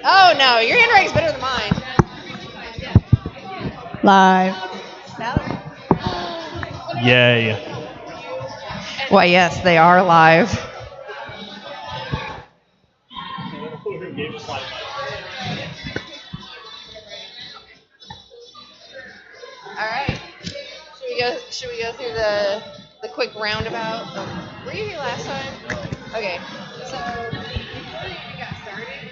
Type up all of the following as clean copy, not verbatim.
Oh no, your handwriting's better than mine. Live. Yay. Why, yes, they are live. All right. Should we go through the quick roundabout? Were you here last time? Okay. So before we got started,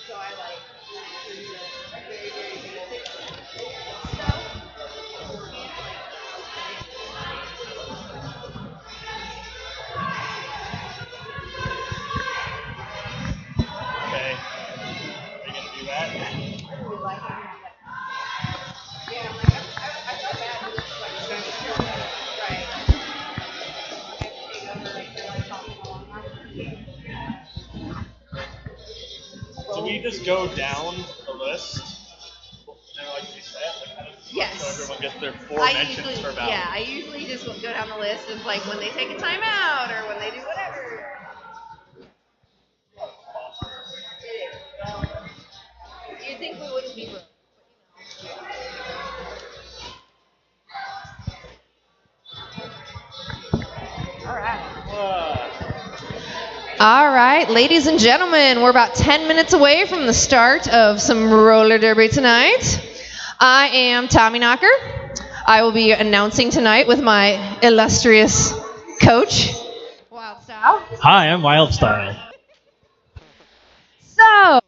so I like very basic stuff. Okay. Are you going to do that? Yeah, I'm like, I felt bad because it's like so right. I have to take over if they're like talking a long time. So we just go down the list, and like we said, like kind of Yes. so everyone gets their four mentions per ballot. Yeah, I usually just go down the list of like when they take a timeout or when they do whatever. You'd think we wouldn't be broke. All right. All right, ladies and gentlemen, we're about 10 minutes away from the start of some roller derby tonight. I am Tommy Knocker. I will be announcing tonight with my illustrious coach, Wild Style. Hi, I'm Wildstyle. So,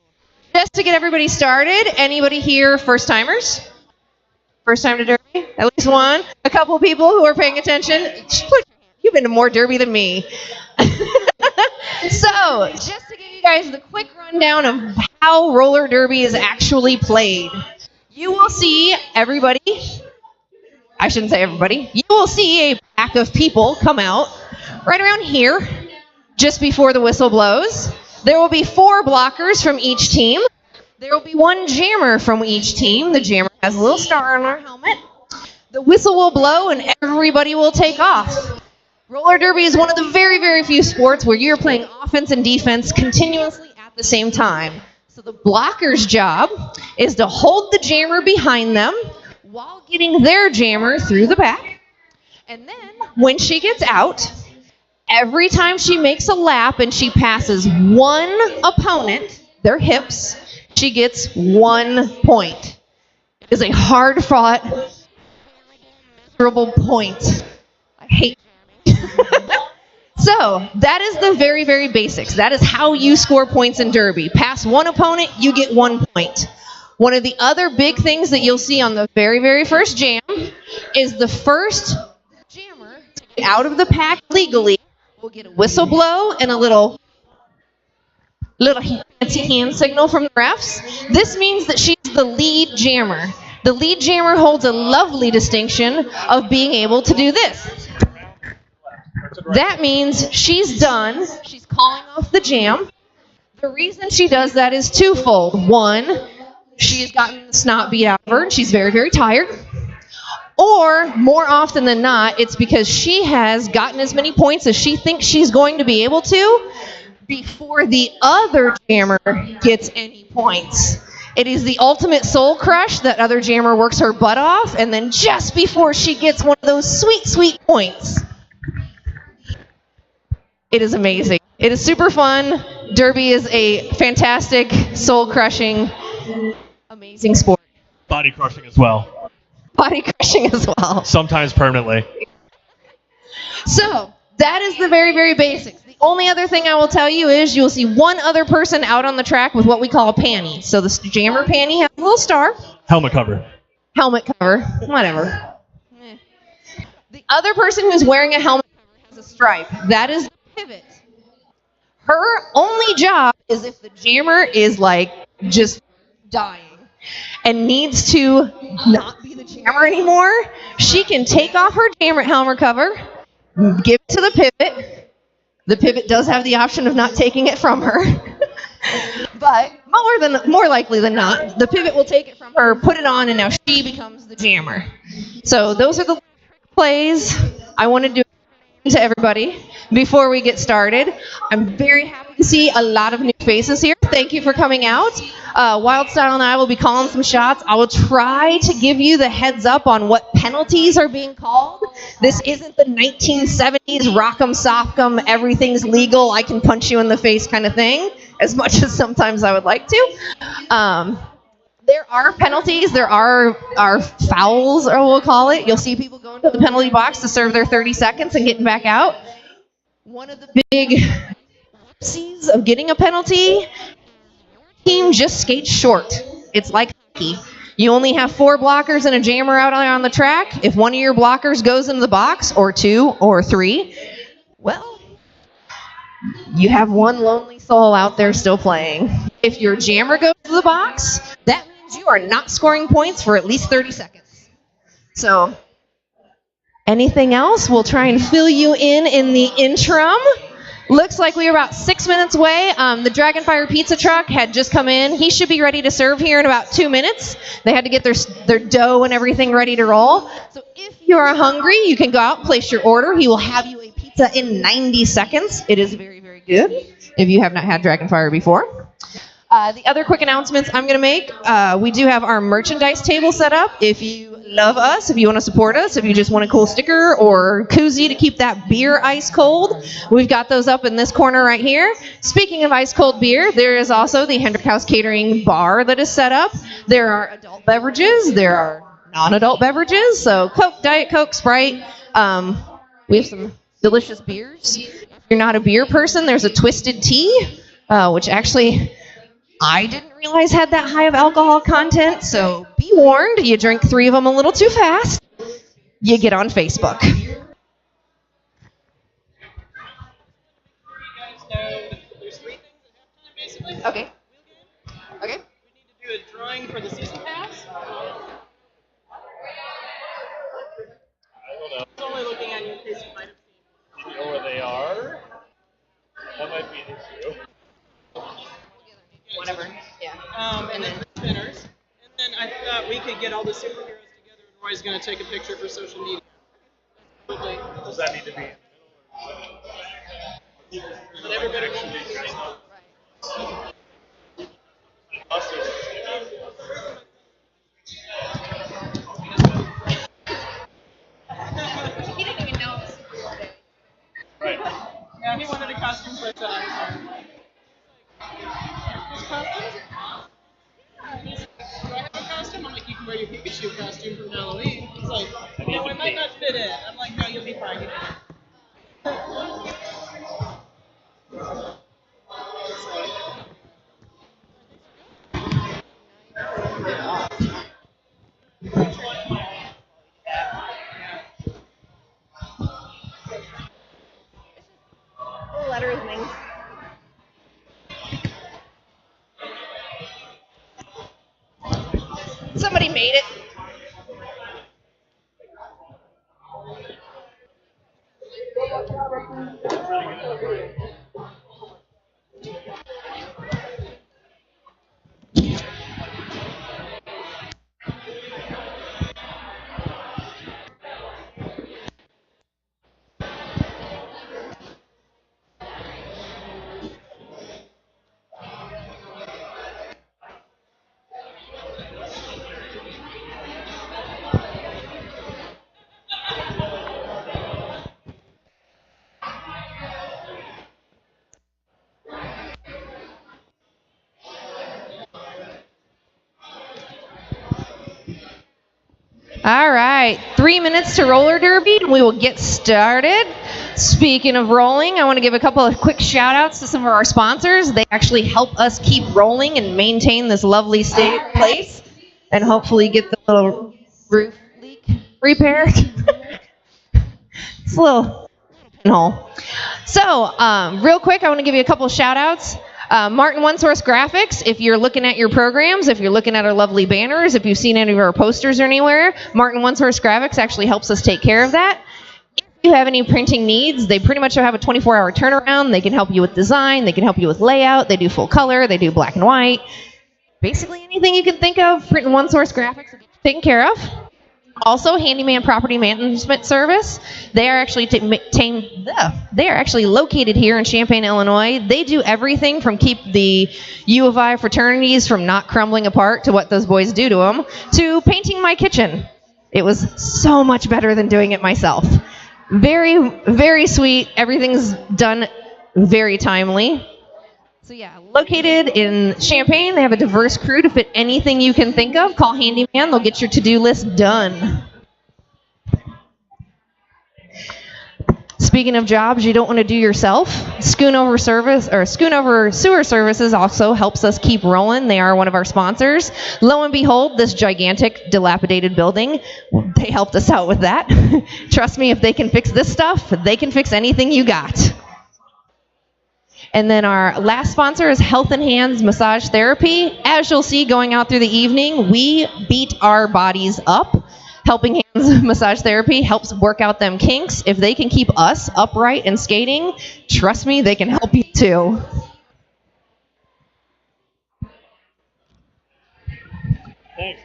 just to get everybody started, anybody here first timers? First time to derby? At least one. A couple people who are paying attention. You've been to more derby than me. So, just to give you guys the quick rundown of how roller derby is actually played. You will see everybody, I shouldn't say everybody, you will see a pack of people come out right around here just before the whistle blows. There will be 4 blockers from each team. There will be 1 jammer from each team. The jammer has a little star on their helmet. The whistle will blow and everybody will take off. Roller derby is one of the very, very few sports where you're playing offense and defense continuously at the same time. So the blocker's job is to hold the jammer behind them while getting their jammer through the back. And then when she gets out, every time she makes a lap and she passes one opponent, their hips, she gets 1 point. It is a hard-fought, miserable point. I hate So, that is the very, very basics. That is how you score points in derby. Pass one opponent, you get 1 point. One of the other big things that you'll see on the very, very first jam is the first jammer to get out of the pack legally will get a whistle blow and a little fancy hand signal from the refs. This means that she's the lead jammer. The lead jammer holds a lovely distinction of being able to do this. That means she's done. She's calling off the jam. The reason she does that is twofold. One, she has gotten the snot beat out of her and she's very, very tired. Or, more often than not, it's because she has gotten as many points as she thinks she's going to be able to before the other jammer gets any points. It is the ultimate soul crush. That other jammer works her butt off, and then just before she gets one of those sweet, sweet points, it is amazing. It is super fun. Derby is a fantastic, soul-crushing, amazing sport. Body crushing as well. Body crushing as well. Sometimes permanently. So, that is the very, very basics. The only other thing I will tell you is you'll see one other person out on the track with what we call a panty. So the jammer panty has a little star. Helmet cover. Helmet cover. Whatever. The other person who's wearing a helmet cover has a stripe. That is the pivot. Her only job is if the jammer is like just dying and needs to not be the jammer anymore, she can take off her jammer helmet cover, give it to the pivot. The pivot does have the option of not taking it from her. But more likely than not, the pivot will take it from her, put it on, and now she becomes the jammer. So those are the plays I wanted to do to everybody before we get started. I'm very happy to see a lot of new faces here. Thank you for coming out. Wildstyle and I will be calling some shots. I will try to give you the heads up on what penalties are being called. This isn't the 1970s rock'em sock'em, everything's legal, I can punch you in the face kind of thing, as much as sometimes I would like to. There are penalties. There are fouls, or we'll call it. You'll see people going to the penalty box to serve their 30 seconds and getting back out. One of the big C's of getting a penalty, team just skates short. It's like hockey. You only have 4 blockers and a jammer out on the track. If one of your blockers goes into the box, or 2 or 3, well, you have one lonely soul out there still playing. If your jammer goes to the box, that means you are not scoring points for at least 30 seconds. So, anything else? We'll try and fill you in the interim. Looks like we are about 6 minutes away. The Dragonfire pizza truck had just come in. He should be ready to serve here in about 2 minutes. They had to get their dough and everything ready to roll. So if you are hungry, you can go out, place your order. He will have you a pizza in 90 seconds. It is very, very good if you have not had Dragonfire before. The other quick announcements I'm going to make, we do have our merchandise table set up. If you love us, if you want to support us, if you just want a cool sticker or koozie to keep that beer ice cold, we've got those up in this corner right here. Speaking of ice cold beer, there is also the Hendrick House Catering bar that is set up. There are adult beverages. There are non-adult beverages. So Coke, Diet Coke, Sprite. We have some delicious beers. If you're not a beer person, there's a Twisted Tea, which actually I didn't realize had that high of alcohol content, so be warned, you drink 3 of them a little too fast, you get on Facebook. There's 3 things at halftime, basically. Okay. Okay. We need to do a drawing for the season pass. I don't know. It's only looking at you in case you might have seen. Do you know where they are? That might be an issue. Whatever. Yeah. And then the spinners. And then I thought we could get all the superheroes together and Roy's going to take a picture for social media. Absolutely. Does that need to be? But everybody won't be doing He didn't even know it was Super Day. Right. Yeah, he wanted a costume for that. His costumes? Yeah. He's like, do I have a costume? I'm like, you can wear your Pikachu costume from Halloween. He's like, no, it might not fit in. I'm like, no, you'll be fine. Letters names. Somebody made it. All right, 3 minutes to roller derby, and we will get started. Speaking of rolling, I want to give a couple of quick shout outs to some of our sponsors. They actually help us keep rolling and maintain this lovely place and hopefully get the little roof leak repaired. It's a little pinhole. So, real quick, I want to give you a couple of shout outs. Martin One Source Graphics, if you're looking at your programs, if you're looking at our lovely banners, if you've seen any of our posters or anywhere, Martin One Source Graphics actually helps us take care of that. If you have any printing needs, they pretty much have a 24-hour turnaround. They can help you with design. They can help you with layout. They do full color. They do black and white. Basically anything you can think of, print and one source graphics will get you taken care of. Also, Handyman Property Management Service. They are actually they are actually located here in Champaign, Illinois. They do everything from keep the U of I fraternities from not crumbling apart to what those boys do to them, to painting my kitchen. It was so much better than doing it myself. Very, very sweet. Everything's done very timely. So yeah, located in Champaign, they have a diverse crew to fit anything you can think of. Call Handyman, they'll get your to-do list done. Speaking of jobs you don't want to do yourself, Schoonover Sewer Services also helps us keep rolling. They are one of our sponsors. Lo and behold, this gigantic, dilapidated building, they helped us out with that. Trust me, if they can fix this stuff, they can fix anything you got. And then our last sponsor is Health and Hands Massage Therapy. As you'll see going out through the evening, we beat our bodies up. Helping Hands Massage Therapy helps work out them kinks. If they can keep us upright and skating, trust me, they can help you too. Thanks.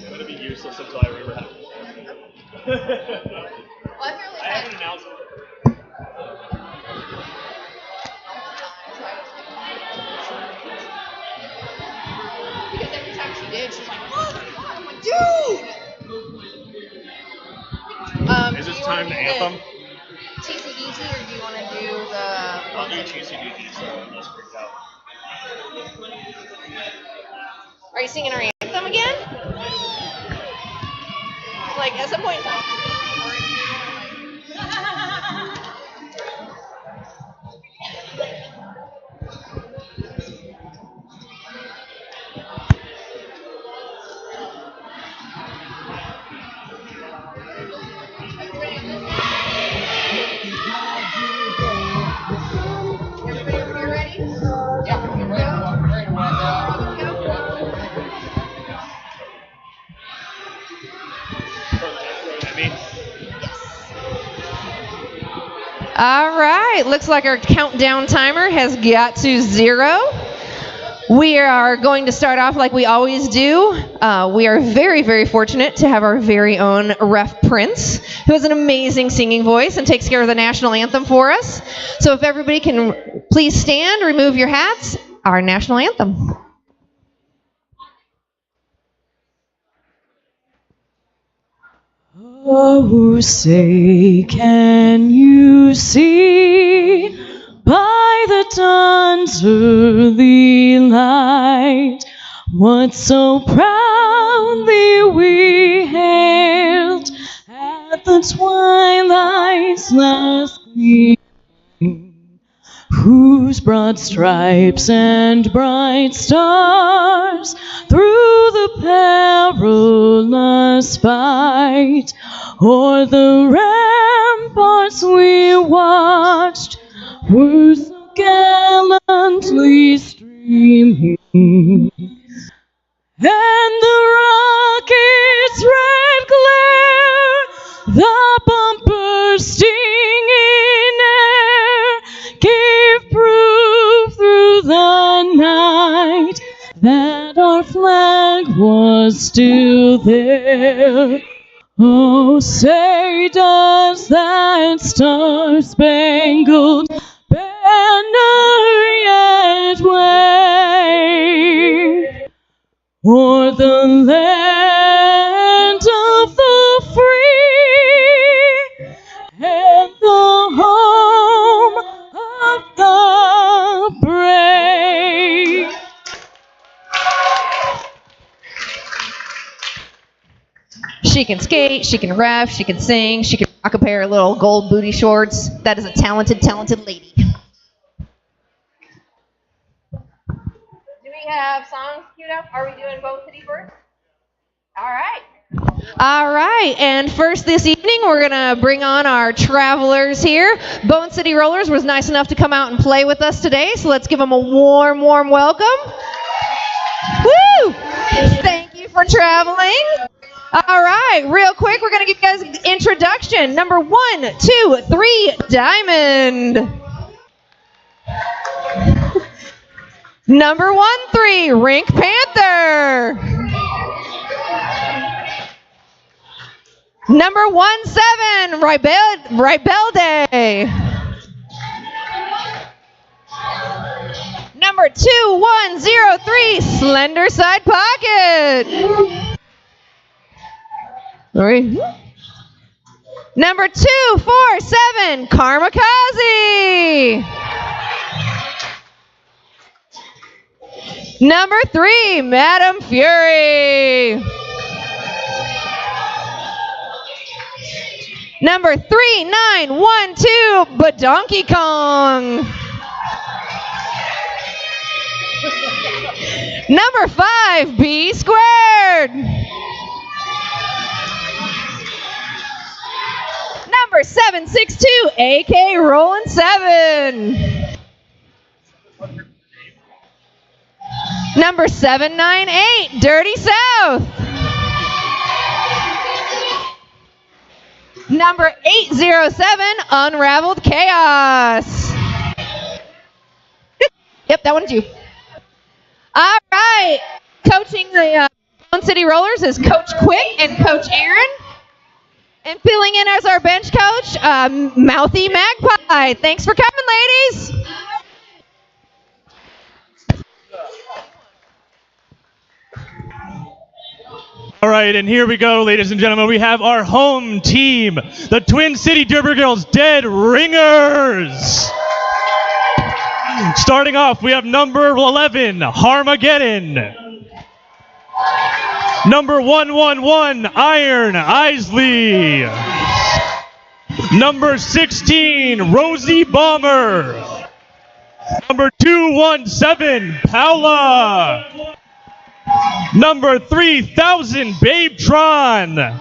I'm gonna be useless until I rewrap. Well, I feel like I have an announcement. because every time she did, she's like, oh, I'm like, dude! Is Do it you time wanna to do anthem? the TCDG or do you want to do the... I'll do TCDG, so I'm less freaked out. Are you singing our anthem again? Like, at some point... Everybody over here ready? Yeah. Here we go. I mean, All right, looks like our countdown timer has got to 0. We are going to start off like we always do. We are very, very fortunate to have our very own Ref Prince, who has an amazing singing voice and takes care of the national anthem for us. So if everybody can please stand, remove your hats, our national anthem. Oh, say, can you see by the dawn's early light what so proudly we hailed at the twilight's last gleaming, whose broad stripes and bright stars through the perilous fight o'er the ramparts we watched were so gallantly streaming, and the rocket's red glare, the bumpers stinging air, gave proof through the night that our flag was still there. Oh, say does that star-spangled banner yet wave o'er the land of the free and the home of the brave? She can skate, she can ref, she can sing, she can rock a pair of little gold booty shorts. That is a talented, talented lady. Do we have songs queued up? Are we doing both city first? All right. All right, and first this evening we're going to bring on our travelers here. Bone City Rollers was nice enough to come out and play with us today, so let's give them a warm, warm welcome. Woo! Thank you for traveling. All right, real quick, we're going to give you guys an introduction. Number 1, 2, 3, Diamond. Number 1, 3, Rink Panther. Number 1, 7, Rebelde. Number 2, 1, 0, 3, Slender Side Pocket. Sorry. Number 2, 4, 7, Kamikaze. Number 3, Madam Fury. Number 3, 9, 1, 2, Donkey Kong. Number 5, B squared. Number 762, AK Rollin' 7. Number 798, Dirty South. Number 807, Unraveled Chaos. Yep, that one's you. All right, coaching the Bone City Rollers is Coach Quick and Coach Aaron. And filling in as our bench coach, Mouthy Magpie. Thanks for coming, ladies. All right, and here we go, ladies and gentlemen. We have our home team, the Twin City Derby Girls Dead Ringers. Starting off, we have number 11, Harmageddon. Number 111, Iron Isley. Number 16, Rosie Bomber. Number 217, Paula. Number 3000, Babetron.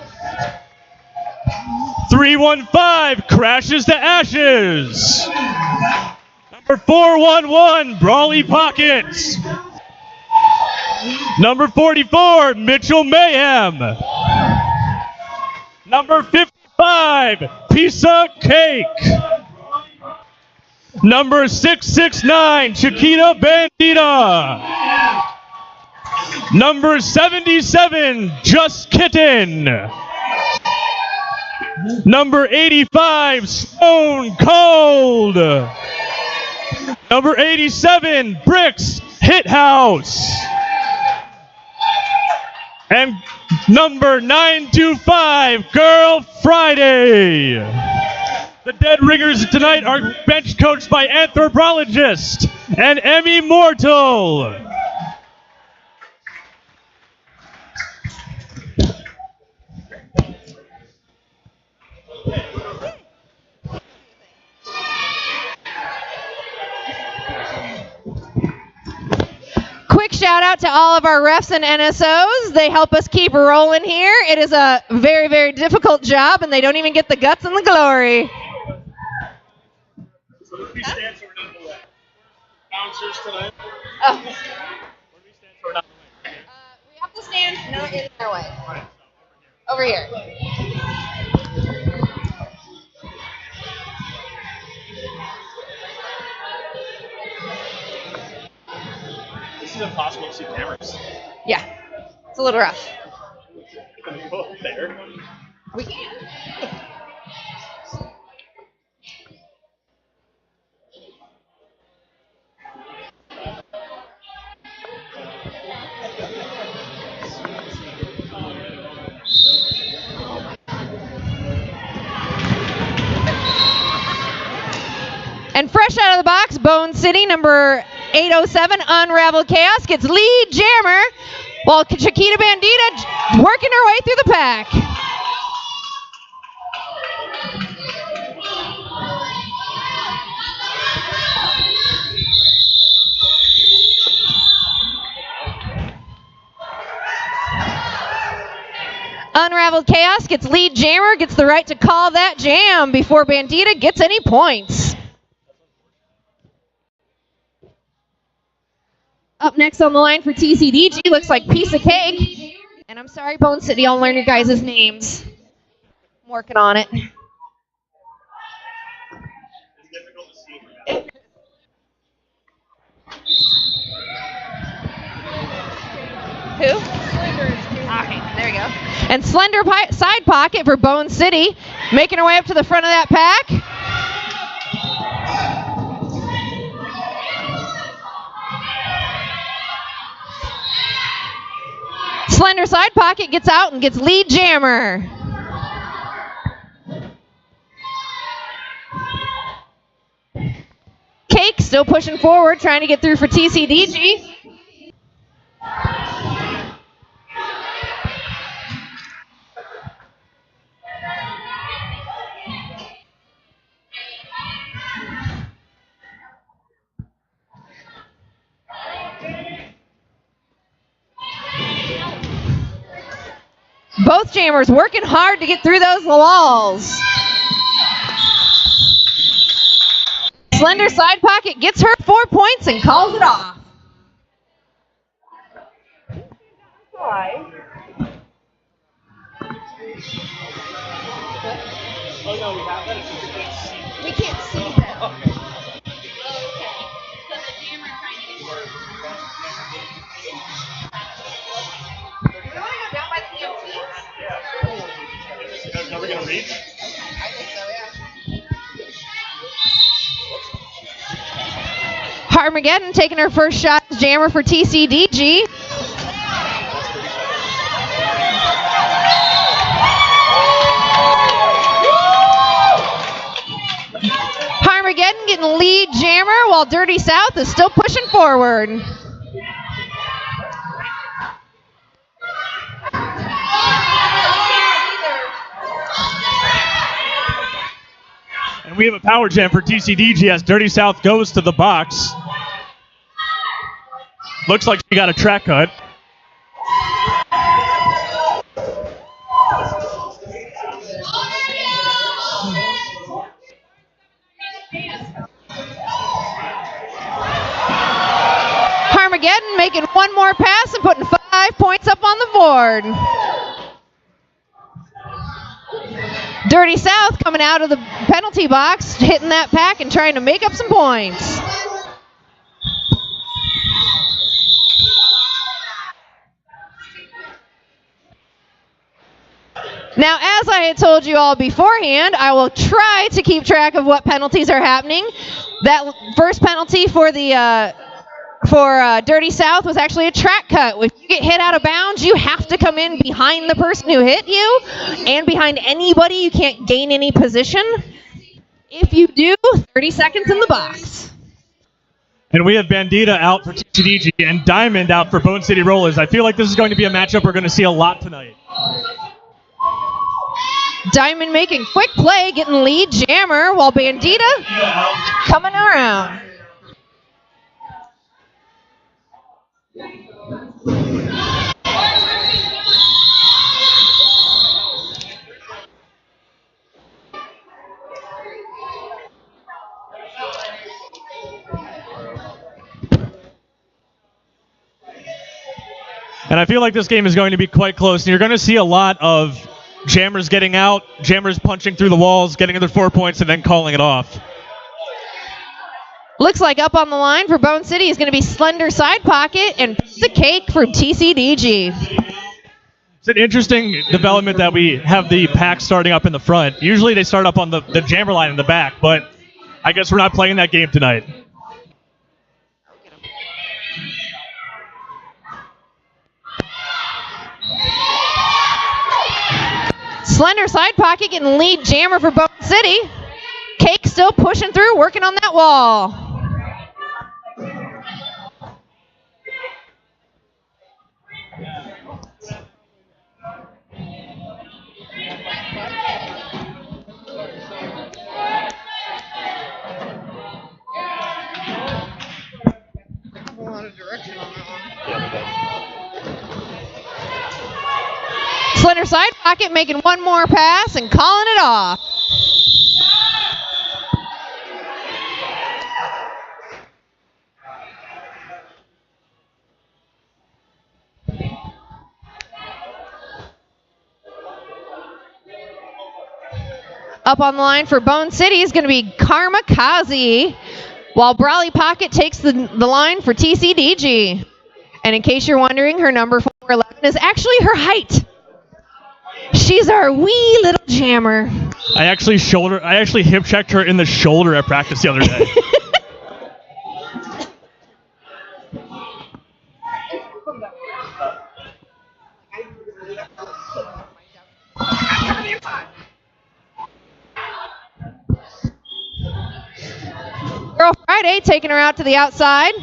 315, Crashes to Ashes. Number 411, Brawly Pockets. Number 44, Mitchell Mayhem. Number 55, Piece of Cake. Number 669, Chiquita Bandita. Number 77, Just Kitten. Number 85, Stone Cold. Number 87, Bricks Hit House. And number 925, Girl Friday. The Dead Ringers tonight are bench coached by anthropologist and Emmy Mortal. Quick shout out to all of our refs and NSOs. They help us keep rolling here. It is a very, very difficult job, and they don't even get the guts and the glory. So what do we stand so we're not in the way? Bouncers tonight? Oh. What do we stand so we're not in the way? We have to stand in their way. Over here. This is impossible to see cameras. Yeah, it's a little rough. Can we go up there? We can. And fresh out of the box, Bone City, number 807, Unraveled Chaos, gets lead jammer, while Chiquita Bandita working her way through the pack. Unraveled Chaos gets lead jammer, gets the right to call that jam before Bandita gets any points. Up next on the line for TCDG looks like Piece of Cake. And I'm sorry, Bone City, I'll learn your guys' names. I'm working on it. Who? Okay, there we go. And Slender Side Pocket for Bone City, making her way up to the front of that pack. Slender Side Pocket gets out and gets lead jammer. Cake still pushing forward, trying to get through for TCDG. Both jammers working hard to get through those walls. Slender Side Pocket gets her 4 points and calls it off. Oh no, we have that. It's just we can't see. We can't see that. Okay. Are we going to reach? I think so, yeah. Harmageddon taking her first shot as jammer for TCDG. Harmageddon getting lead jammer while Dirty South is still pushing forward. And we have a power jam for TCDG as Dirty South goes to the box. Looks like she got a track cut. Harmageddon making one more pass and putting 5 points up on the board. Dirty South coming out of the penalty box, hitting that pack and trying to make up some points. Now, as I had told you all beforehand, I will try to keep track of what penalties are happening. That first penalty for the Dirty South was actually a track cut. If you get hit out of bounds, you have to come in behind the person who hit you and behind anybody. You can't gain any position. If you do, 30 seconds in the box. And we have Bandita out for TCDG and Diamond out for Bone City Rollers. I feel like this is going to be a matchup we're going to see a lot tonight. Diamond making quick play, getting lead jammer, while Bandita coming around. And I feel like this game is going to be quite close. And you're going to see a lot of jammers getting out, jammers punching through the walls, getting their 4 points, and then calling it off. Looks like up on the line for Bone City is going to be Slender Side Pocket and Piece of Cake from TCDG. It's an interesting development that we have the pack starting up in the front. Usually they start up on the jammer line in the back, but I guess we're not playing that game tonight. Slender Side Pocket getting lead jammer for Bone City. Cake still pushing through, working on that wall. A lot of direction on that one. Slender Side Pocket making one more pass and calling it off. Up on the line for Bone City is going to be Karmakaze, while Brawley Pocket takes the line for TCDG. And in case you're wondering, her number 411 is actually her height. She's our wee little jammer. I actually hip checked her in the shoulder at practice the other day. Girl Friday taking her out to the outside.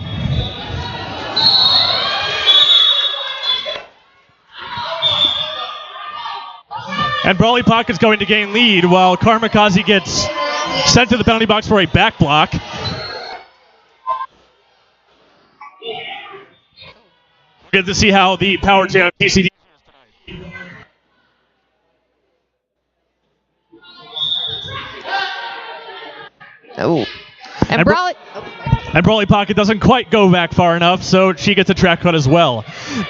And Brawley Pocket's going to gain lead while Karmakaze gets sent to the penalty box for a back block. Good to see how the power jam TCD. Oh. And Brawley Pocket doesn't quite go back far enough, so she gets a track cut as well.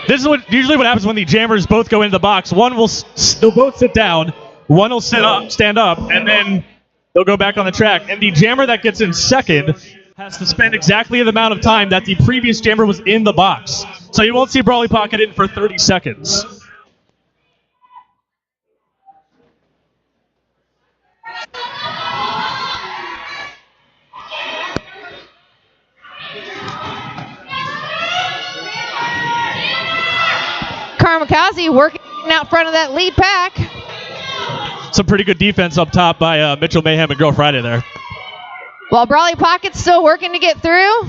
This is usually what happens when the jammers both go into the box. They'll both sit down, one will stand up, and then they'll go back on the track. And the jammer that gets in second has to spend exactly the amount of time that the previous jammer was in the box. So you won't see Brawley Pocket in for 30 seconds. Karmakaze working out front of that lead pack. Some pretty good defense up top by Mitchell Mayhem and Girl Friday there. While Brawley Pocket's still working to get through.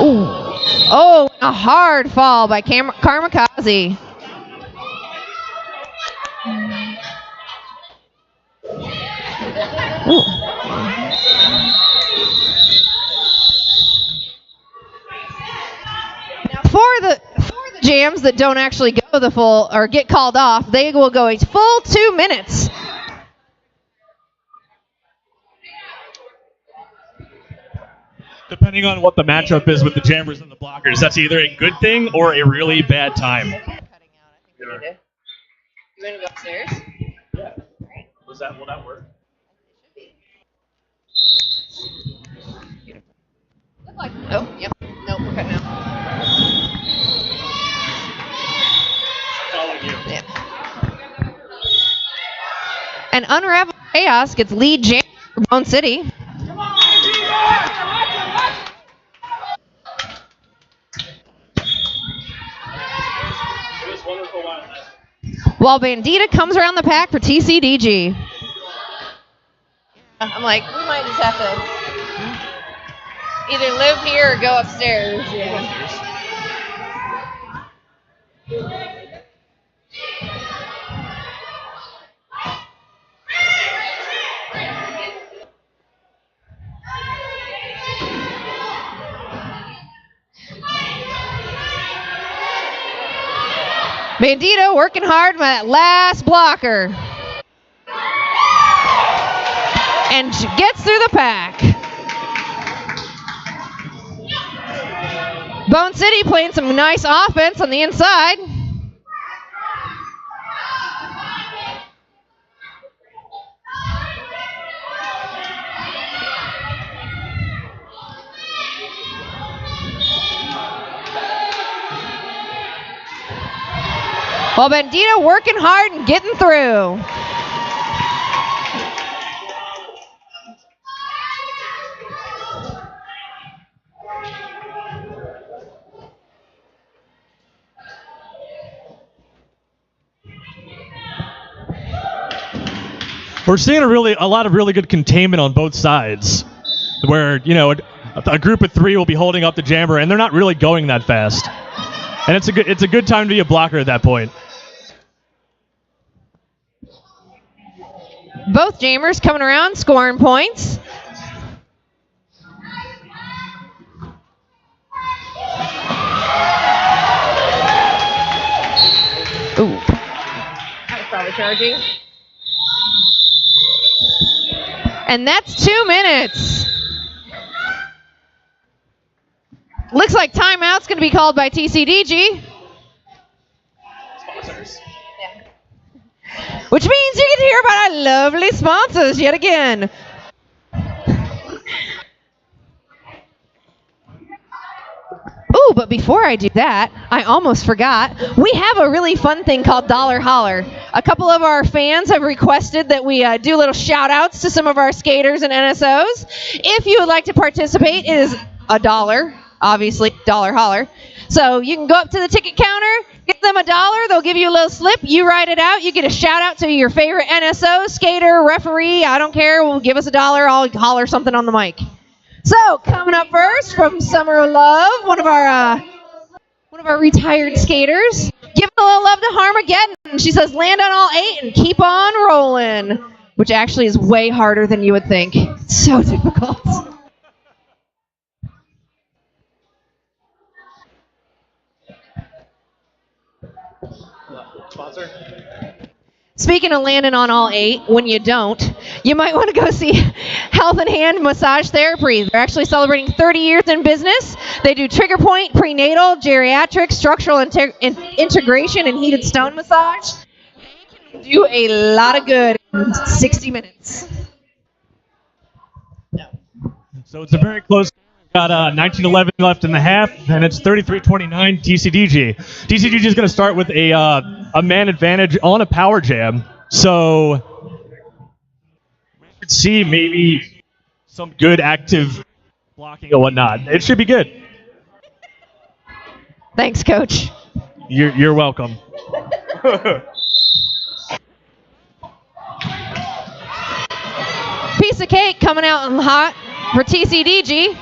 Ooh. Oh, a hard fall by Karmakaze. Ooh. Now for the jams that don't actually go the full or get called off, they will go a full 2 minutes. Depending on what the matchup is with the jammers and the blockers, that's either a good thing or a really bad time. Cutting out. I think we need to. You want to go upstairs? Yeah. Will that work? Look like. Oh, yep. Nope, we're cutting out. Following you. Yeah. And Unravel Chaos gets lead jam for Bone City. While Bandita comes around the pack for TCDG. I'm like, we might just have to either live here or go upstairs. Yeah. Bandito working hard on that last blocker. And gets through the pack. Bone City playing some nice offense on the inside. While Bandito working hard and getting through. We're seeing a lot of really good containment on both sides, where a group of three will be holding up the jammer, and they're not really going that fast. And it's a good time to be a blocker at that point. Both jammers coming around, scoring points. Ooh. I was probably charging. And that's 2 minutes. Looks like timeout's going to be called by TCDG. Sponsors. Which means you get to hear about our lovely sponsors yet again. Ooh, but before I do that, I almost forgot. We have a really fun thing called Dollar Holler. A couple of our fans have requested that we do little shout outs to some of our skaters and NSOs. If you would like to participate, it is $1, obviously, Dollar Holler. So you can go up to the ticket counter, give them $1, they'll give you a little slip, you write it out, you get a shout out to your favorite NSO, skater, referee, I don't care, we'll give us $1, I'll holler something on the mic. So, coming up first from Summer of Love, one of our retired skaters. Give a little love to Harmageddon. She says, land on all 8 and keep on rolling. Which actually is way harder than you would think. It's so difficult. Sponsor? Speaking of landing on all 8, when you don't, you might want to go see Health and Hand Massage Therapy. They're actually celebrating 30 years in business. They do trigger point, prenatal, geriatric, structural integration, and heated stone massage. They can do a lot of good in 60 minutes. So it's a very close. Got 19:11 left in the half, and it's 33-29 TCDG. TCDG is going to start with a man advantage on a power jam. So we could see maybe some good active blocking or whatnot. It should be good. Thanks, Coach. You're welcome. Piece of cake coming out hot for TCDG.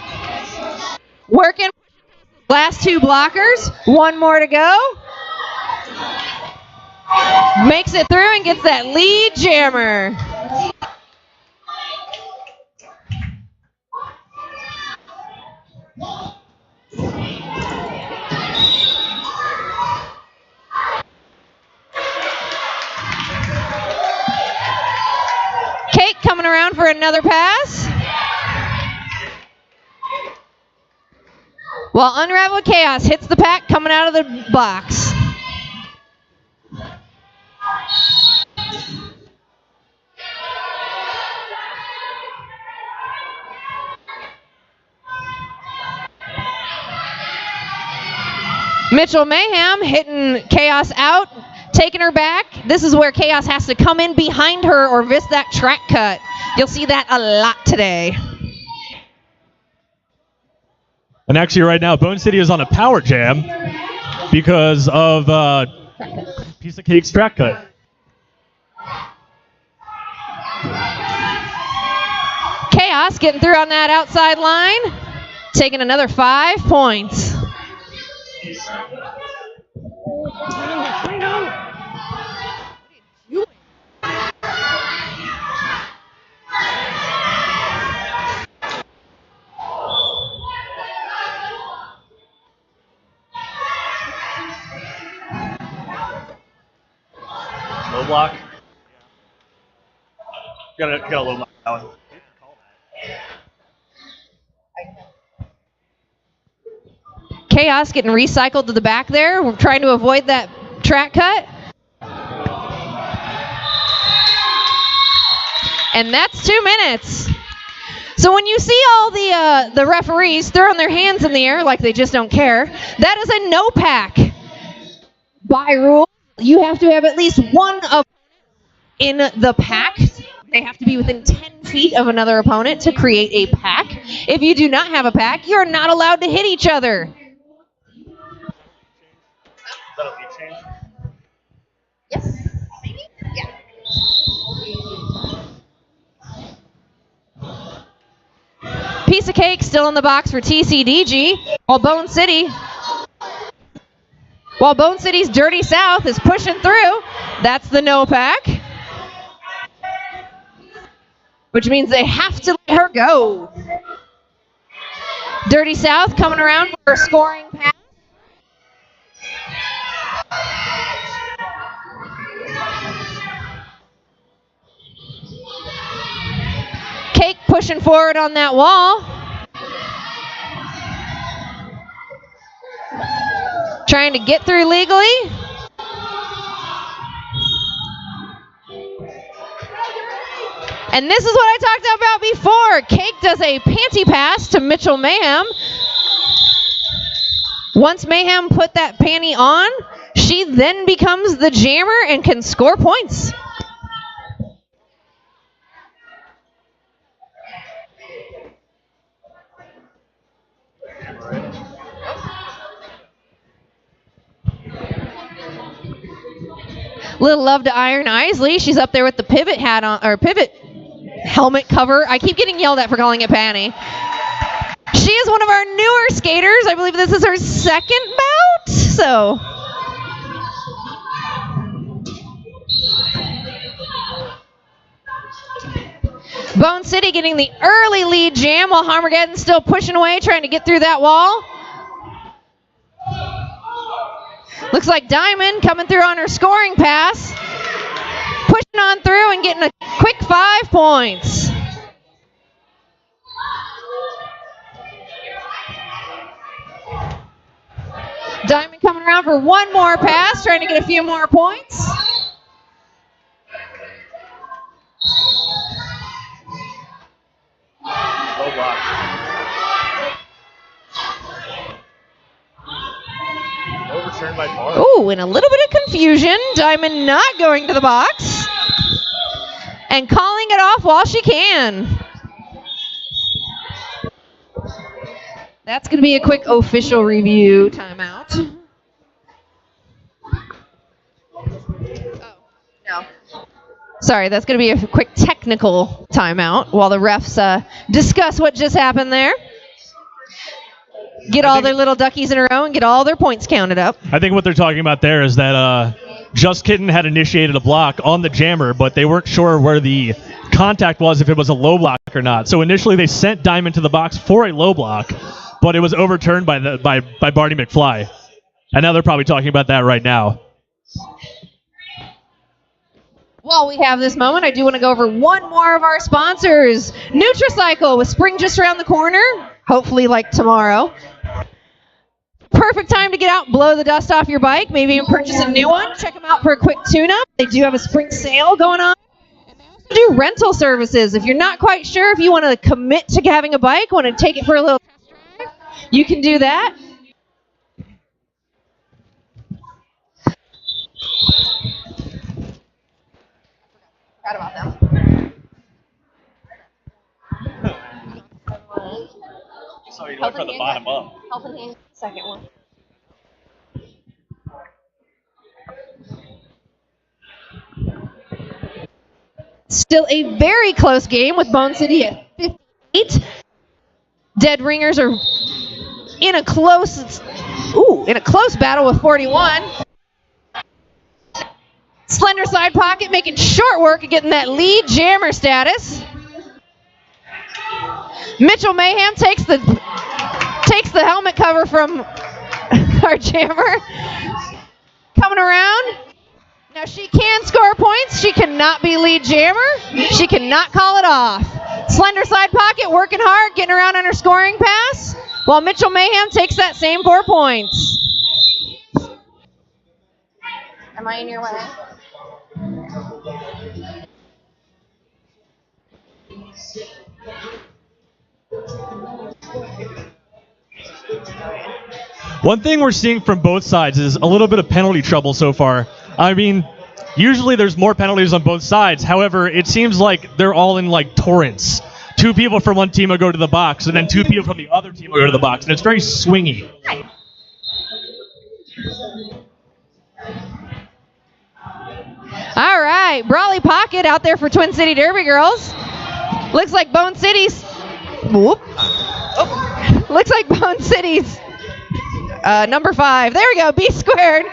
Working last 2 blockers. 1 more to go. Makes it through and gets that lead jammer. Kate coming around for another pass. While Unraveled Chaos hits the pack coming out of the box. Mitchell Mayhem hitting Chaos out, taking her back. This is where Chaos has to come in behind her or miss that track cut. You'll see that a lot today. And actually right now, Bone City is on a power jam because of Piece of Cake's track cut. Chaos getting through on that outside line, taking another 5 points. Low block. Got a low block that one. Chaos getting recycled to the back there. We're trying to avoid that track cut. And that's 2 minutes. So when you see all the referees throwing their hands in the air like they just don't care, that is a no pack. By rule, you have to have at least one opponent in the pack. They have to be within 10 feet of another opponent to create a pack. If you do not have a pack, you're not allowed to hit each other. Is that a lead change? Yes. Maybe? Yeah. Piece of cake still in the box for TCDG, while Bone City's Dirty South is pushing through. That's the no pack. which means they have to let her go. Dirty South coming around for a scoring pass. Cake pushing forward on that wall. Trying to get through legally. And this is what I talked about before. Cake does a panty pass to Mitchell Mayhem. Once Mayhem put that panty on, she then becomes the jammer and can score points. Little love to Iron Isley. She's up there with the pivot hat on, or pivot helmet cover. I keep getting yelled at for calling it panty. She is one of our newer skaters. I believe this is her second bout. So Bone City getting the early lead jam while Harmageddon's still pushing away, trying to get through that wall. Looks like Diamond coming through on her scoring pass. Pushing on through and getting a quick 5 points. Diamond coming around for one more pass, trying to get a few more points. Low block. Overturned by Bar. Ooh, and a little bit of confusion. Diamond not going to the box. And calling it off while she can. That's going to be a quick official review timeout. Oh, no. Sorry, that's going to be a quick technical timeout while the refs discuss what just happened there. Get all their little duckies in a row and get all their points counted up. I think what they're talking about there is that Just Kitten had initiated a block on the jammer, but they weren't sure where the contact was, if it was a low block or not. So initially they sent Diamond to the box for a low block, but it was overturned by Barney McFly. And now they're probably talking about that right now. While we have this moment, I do want to go over one more of our sponsors. Nutricycle, with spring just around the corner, hopefully like tomorrow. Perfect time to get out and blow the dust off your bike, maybe even purchase a new one. Check them out for a quick tune-up. They do have a spring sale going on. And they also do rental services. If you're not quite sure if you want to commit to having a bike, want to take it for a little test drive, you can do that. Forgot about them. So you went from the bottom up. Helping hand, second one. Still a very close game with Bone City at 58. Dead Ringers are in a close battle with 41. Slender Side Pocket making short work of getting that lead jammer status. Mitchell Mayhem takes the helmet cover from our jammer. Coming around. Now she can score points. She cannot be lead jammer. She cannot call it off. Slender Side Pocket working hard, getting around on her scoring pass, while Mitchell Mayhem takes that same 4 points. Am I in your way? One thing we're seeing from both sides is a little bit of penalty trouble so far. I mean, usually there's more penalties on both sides. However, it seems like they're all in like torrents. 2 people from one team will go to the box, and then 2 people from the other team will go to the box, and it's very swingy. All right, Brawley Pocket out there for Twin City Derby girls. Looks like Bone City's. Looks like Bone City's number 5. There we go, B squared.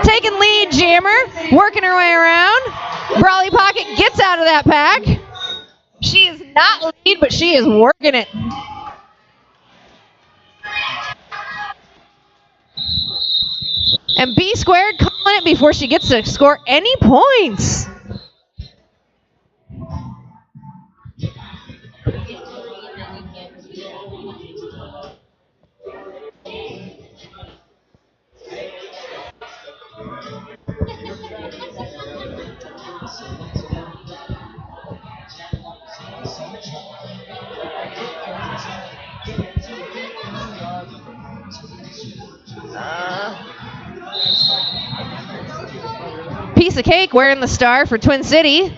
Taking lead jammer, working her way around. Brawley Pocket gets out of that pack. She is not lead, but she is working it. And B squared calling it before she gets to score any points. Piece of cake wearing the star for Twin City.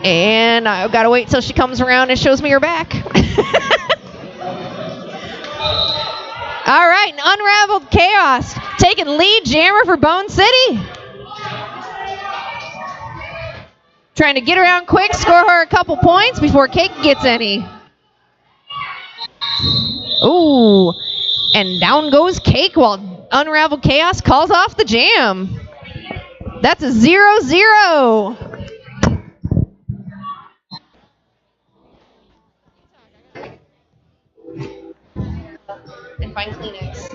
And I've got to wait till she comes around and shows me her back. All right, Unraveled Chaos taking lead jammer for Bone City. Trying to get around quick, score her a couple points before Cake gets any. Ooh, and down goes Cake while Unraveled Chaos calls off the jam. That's a 0-0. And find Kleenex.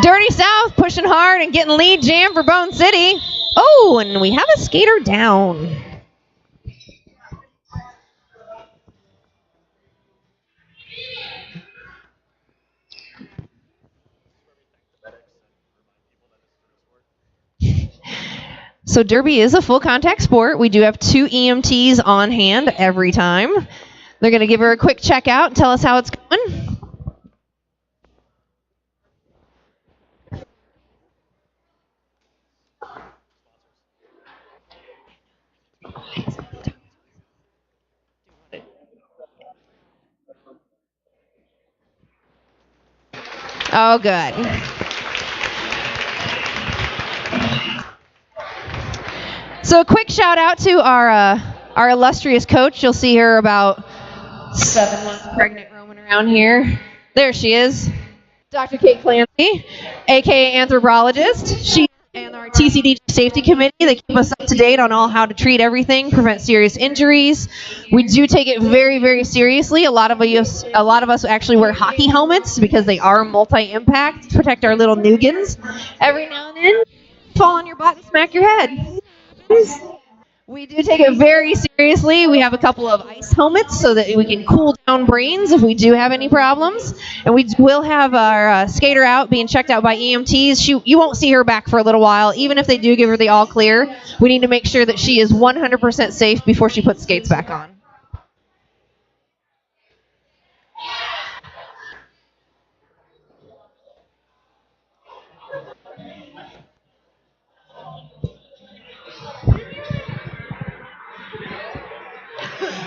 Dirty South pushing hard and getting lead jam for Bone City. Oh, and we have a skater down. So Derby is a full contact sport. We do have 2 EMTs on hand every time. They're going to give her a quick check out and tell us how it's going. Oh, good. So a quick shout out to our illustrious coach. You'll see her about 7 months pregnant roaming around here. There she is. Dr. Kate Clancy, aka anthropologist. She and our TCDG safety committee, they keep us up to date on all how to treat everything, prevent serious injuries. We do take it very, very seriously. A lot of us actually wear hockey helmets because they are multi-impact to protect our little noogans. Every now and then, fall on your butt and smack your head. We do take it very seriously. We have a couple of ice helmets so that we can cool down brains if we do have any problems. And we will have our skater out being checked out by EMTs. You won't see her back for a little while. Even if they do give her the all clear, we need to make sure that she is 100% safe before she puts skates back on.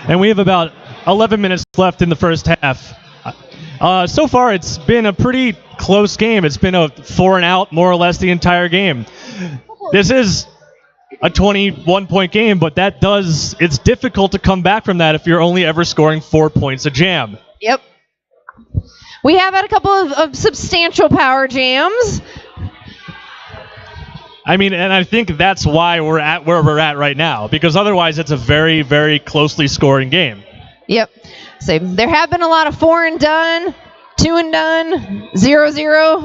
And we have about 11 minutes left in the first half. So far, it's been a pretty close game. It's been a 4-and-out, more or less, the entire game. This is a 21-point game, but it's difficult to come back from that if you're only ever scoring 4 points a jam. Yep. We have had a couple of substantial power jams. I mean, and I think that's why we're at where we're at right now, because otherwise it's a very, very closely scoring game. Yep. So there have been a lot of 4 and done, 2 and done, 0-0.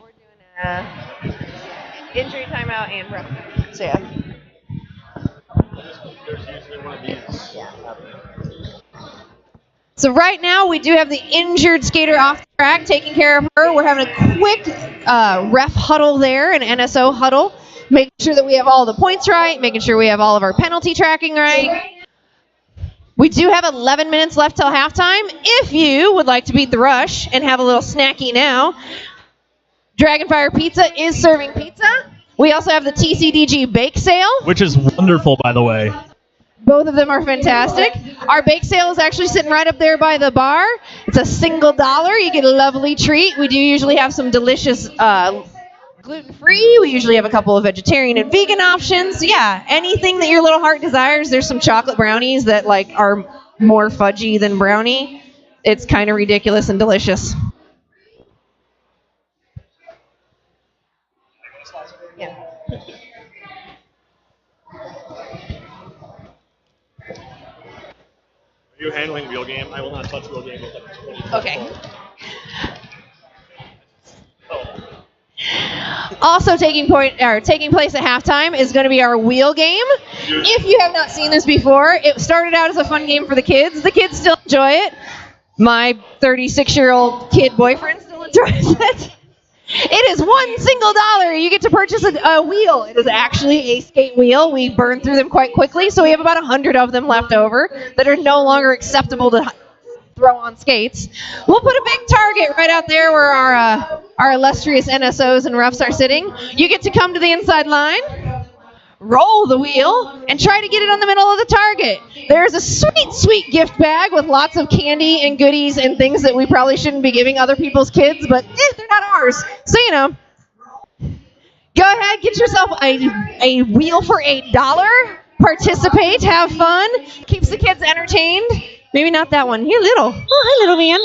We're doing injury timeout and ref. So yeah. So right now we do have the injured skater off the track, taking care of her. We're having a quick ref huddle there, an NSO huddle, making sure that we have all the points right, making sure we have all of our penalty tracking right. We do have 11 minutes left till halftime. If you would like to beat the rush and have a little snacky now, Dragonfire Pizza is serving pizza. We also have the TCDG bake sale. Which is wonderful, by the way. Both of them are fantastic. Our bake sale is actually sitting right up there by the bar. It's a single $1. You get a lovely treat. We do usually have some delicious gluten-free. We usually have a couple of vegetarian and vegan options. Yeah, anything that your little heart desires. There's some chocolate brownies that like are more fudgy than brownie. It's kind of ridiculous and delicious. Yeah. Are you handling wheel game? I will not touch wheel game. Okay. Also taking place at halftime is going to be our wheel game. If you have not seen this before, it started out as a fun game for the kids. The kids still enjoy it. My 36-year-old kid boyfriend still enjoys it. It is $1 single. You get to purchase a wheel. It is actually a skate wheel. We burn through them quite quickly, so we have about 100 of them left over that are no longer acceptable to throw on skates. We'll put a big target right out there where our illustrious NSOs and roughs are sitting. You get to come to the inside line, roll the wheel, and try to get it on the middle of the target. There's a sweet, sweet gift bag with lots of candy and goodies and things that we probably shouldn't be giving other people's kids, but they're not ours. So, you know, go ahead, get yourself a wheel for $1. Participate, have fun, keeps the kids entertained. Maybe not that one. You're little. Oh, hi, little man.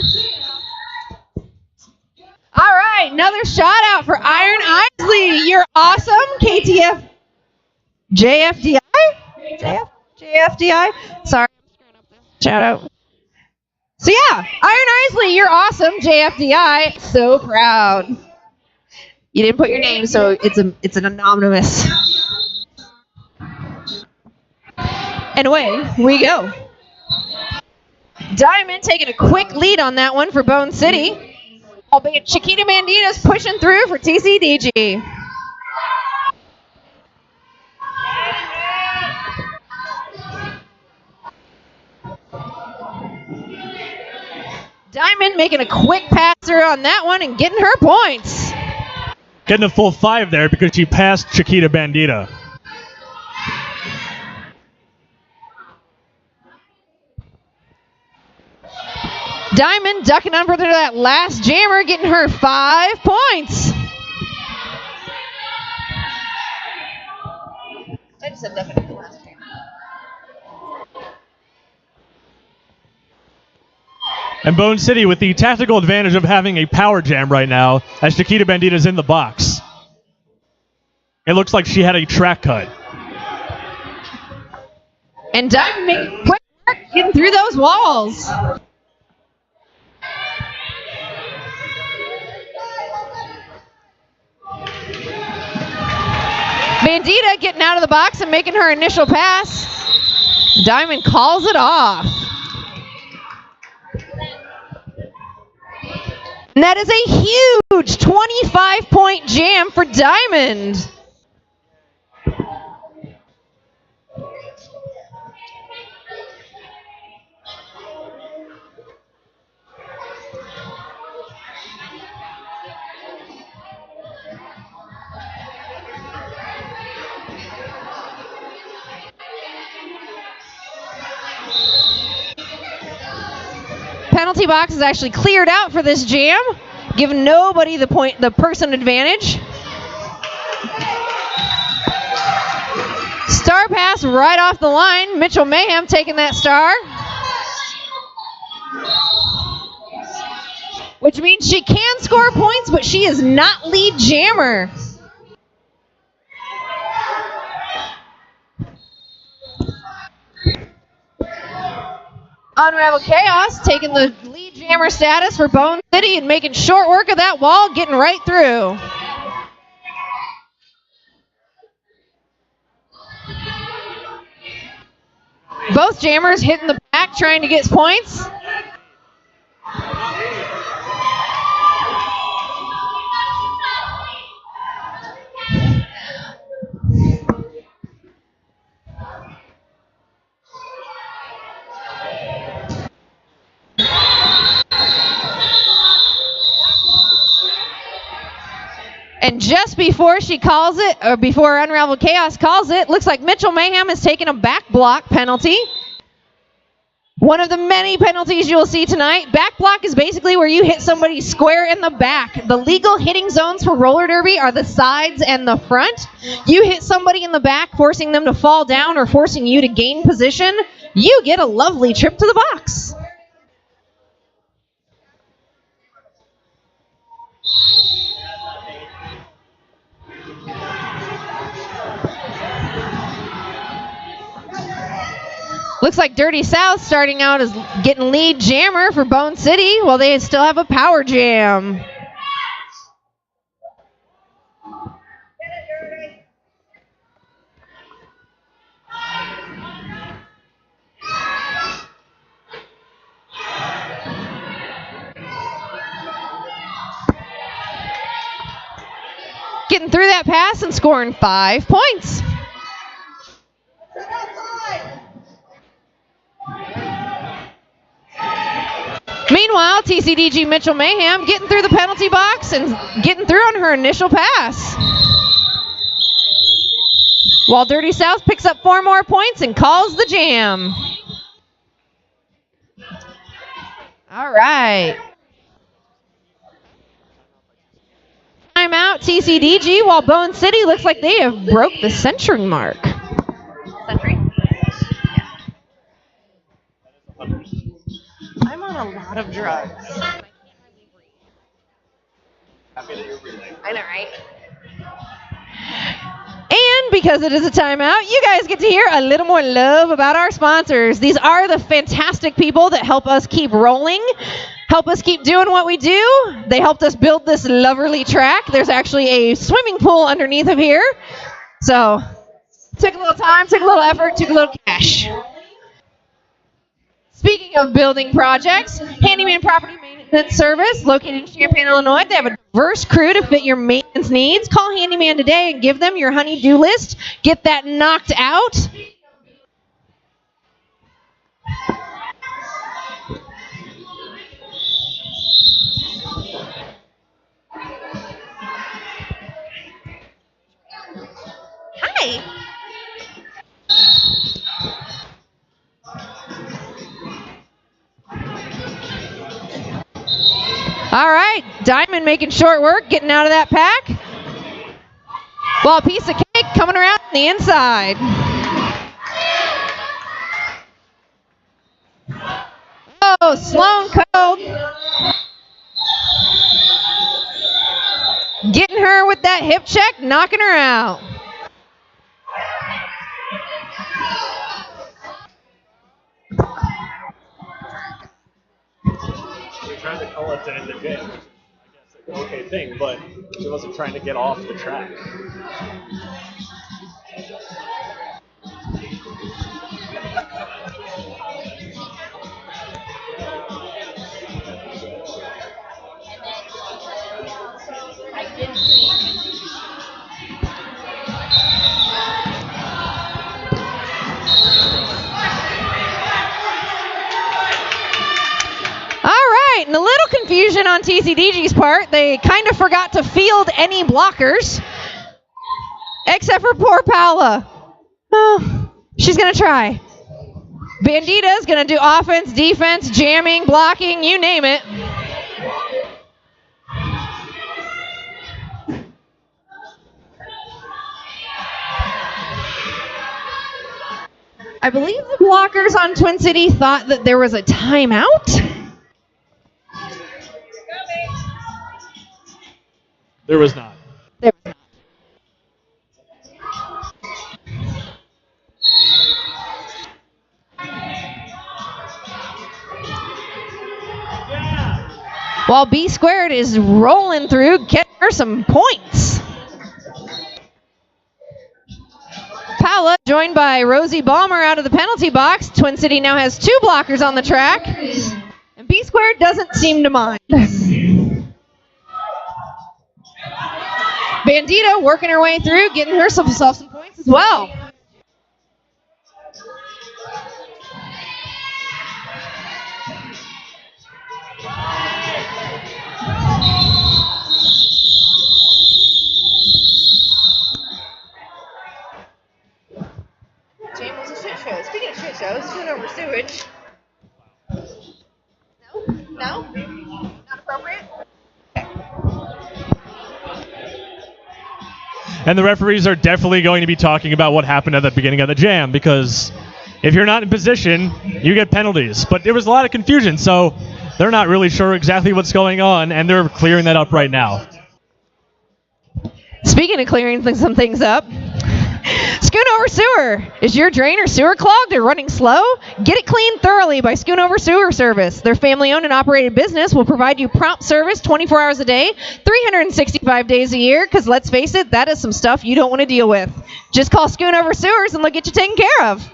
All right, another shout out for Iron Isley. You're awesome. KTF. JFDI? JFDI? Sorry. Shout out. So yeah, Iron Isley, you're awesome. JFDI. So proud. You didn't put your name, so it's an anonymous. And away we go. Diamond taking a quick lead on that one for Bone City. Albeit Chiquita Bandita's pushing through for TCDG. Diamond making a quick passer on that one and getting her points. Getting a full 5 there because she passed Chiquita Bandita. Diamond ducking under that last jammer, getting her 5 points. I just said ducking under the last jammer. And Bone City with the tactical advantage of having a power jam right now as Chiquita Bandita's in the box. It looks like she had a track cut. And Diamond making quick work getting through those walls. Bandita getting out of the box and making her initial pass. Diamond calls it off. And that is a huge 25-point jam for Diamond. Penalty box is actually cleared out for this jam, giving nobody the person advantage. Star pass right off the line. Mitchell Mayhem taking that star. Which means she can score points, but she is not lead jammer. Unravel Chaos taking the lead jammer status for Bone City and making short work of that wall, getting right through. Both jammers hitting the back trying to get points. And just before she calls it, or before Unraveled Chaos calls it, looks like Mitchell Mayhem is taking a back block penalty. One of the many penalties you'll see tonight. Back block is basically where you hit somebody square in the back. The legal hitting zones for roller derby are the sides and the front. You hit somebody in the back, forcing them to fall down or forcing you to gain position, you get a lovely trip to the box. Looks like Dirty South starting out as getting lead jammer for Bone City while they still have a power jam. Getting through that pass and scoring 5 points. Meanwhile, TCDG Mitchell Mayhem getting through the penalty box and getting through on her initial pass. While Dirty South picks up 4 more points and calls the jam. All right. Timeout TCDG while Bone City looks like they have broke the century mark. Century? I'm on a lot of drugs. I know, right? And because it is a timeout, you guys get to hear a little more love about our sponsors. These are the fantastic people that help us keep rolling, help us keep doing what we do. They helped us build this lovely track. There's actually a swimming pool underneath of here. So, took a little time, took a little effort, took a little cash. Speaking of building projects, Handyman Property Maintenance Service, located in Champaign, Illinois. They have a diverse crew to fit your maintenance needs. Call Handyman today and give them your honey-do list. Get that knocked out. Hi. All right, Diamond making short work, getting out of that pack. Well, a piece of cake coming around the inside. Oh, Sloan Cove. Getting her with that hip check, knocking her out. She tried to call it to end the game. I guess an okay thing, but she wasn't trying to get off the track. And a little confusion on TCDG's part. They kind of forgot to field any blockers. Except for poor Paula. Oh, she's going to try. Bandita's going to do offense, defense, jamming, blocking, you name it. I believe the blockers on Twin City thought that there was a timeout. There was not. There was not. While B squared is rolling through, getting her some points. Paula joined by Rosie Balmer out of the penalty box. Twin City now has 2 blockers on the track. And B squared doesn't seem to mind. Bandita working her way through, getting herself some points as well. over sewage. No? No? Not appropriate? And the referees are definitely going to be talking about what happened at the beginning of the jam, because if you're not in position, you get penalties. But there was a lot of confusion, so they're not really sure exactly what's going on, and they're clearing that up right now. Speaking of clearing some things up, Schoonover Sewer. Is your drain or sewer clogged or running slow? Get it cleaned thoroughly by Schoonover Sewer Service. Their family-owned and operated business will provide you prompt service 24 hours a day, 365 days a year, because let's face it, that is some stuff you don't want to deal with. Just call Schoonover Sewers and they'll get you taken care of.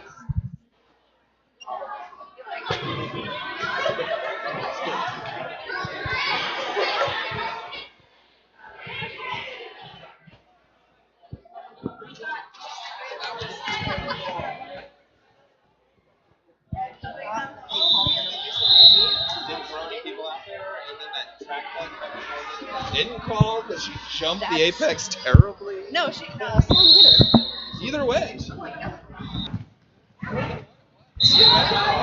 Didn't call because she jumped the apex terribly. No, she slow hitter. Either way.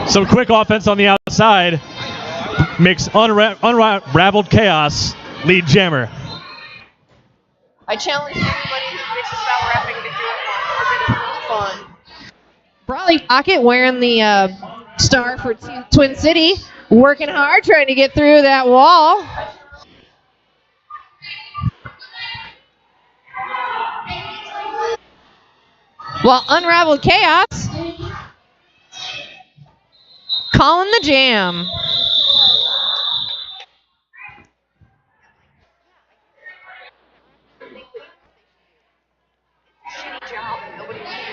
Some quick offense on the outside makes unraveled chaos lead jammer. I challenge everybody who bitches about rapping to do it once, because it is fun. Brawley Pocket wearing the star for Twin City, working hard trying to get through that wall. While Unraveled Chaos calling the jam. Shitty job and nobody wants to.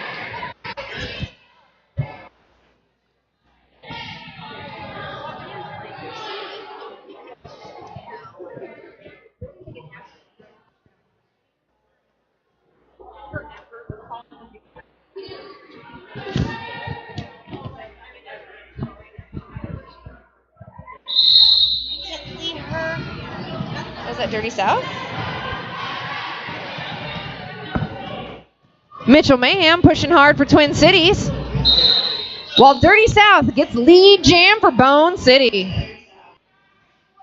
Was that Dirty South? Mitchell Mayhem pushing hard for Twin Cities. While Dirty South gets lead jam for Bone City.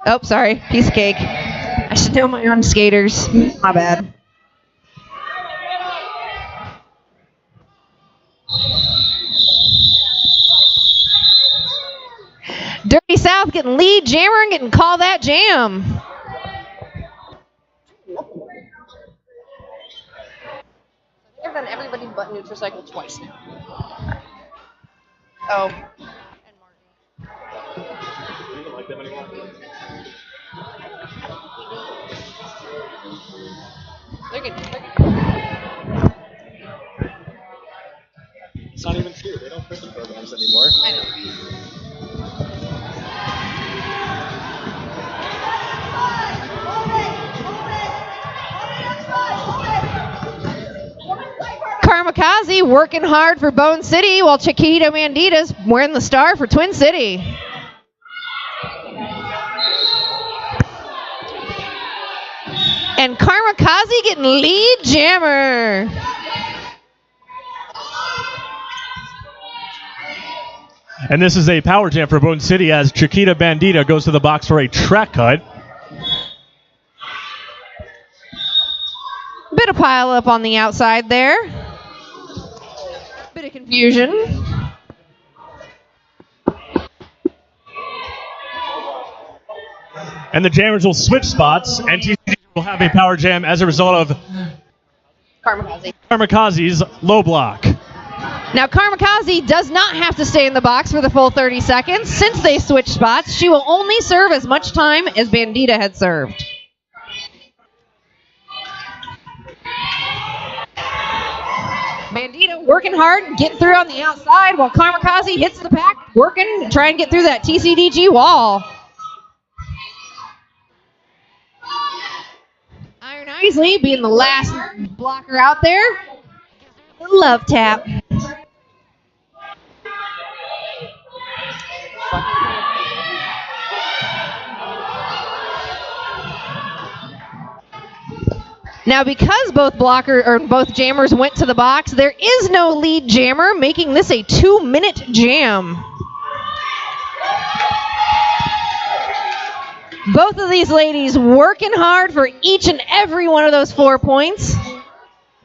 Oh, sorry. Piece of cake. I should know my own skaters. My bad. Dirty South getting lead jammer and getting call that jam. I've done everybody but Nutracycle twice now. Oh. And Martin. You don't like them anymore? They're good. It's not even true. They don't print the programs anymore. I know. Karmakaze working hard for Bone City while Chiquita Bandita's wearing the star for Twin City. And Karmakaze getting lead jammer. And this is a power jam for Bone City as Chiquita Bandita goes to the box for a track cut. Bit of pile up on the outside there. Bit of confusion. And the jammers will switch spots, and TCDG will have a power jam as a result of Karmakaze's low block. Now, Karmakaze does not have to stay in the box for the full 30 seconds. Since they switched spots, she will only serve as much time as Bandita had served. Bandita working hard and getting through on the outside while Karmakaze hits the pack, working to try and get through that TCDG wall. Iron Isley being the last blocker out there. Love tap. Now, because both jammers went to the box, there is no lead jammer, making this a 2-minute jam. Both of these ladies working hard for each and every one of those 4 points.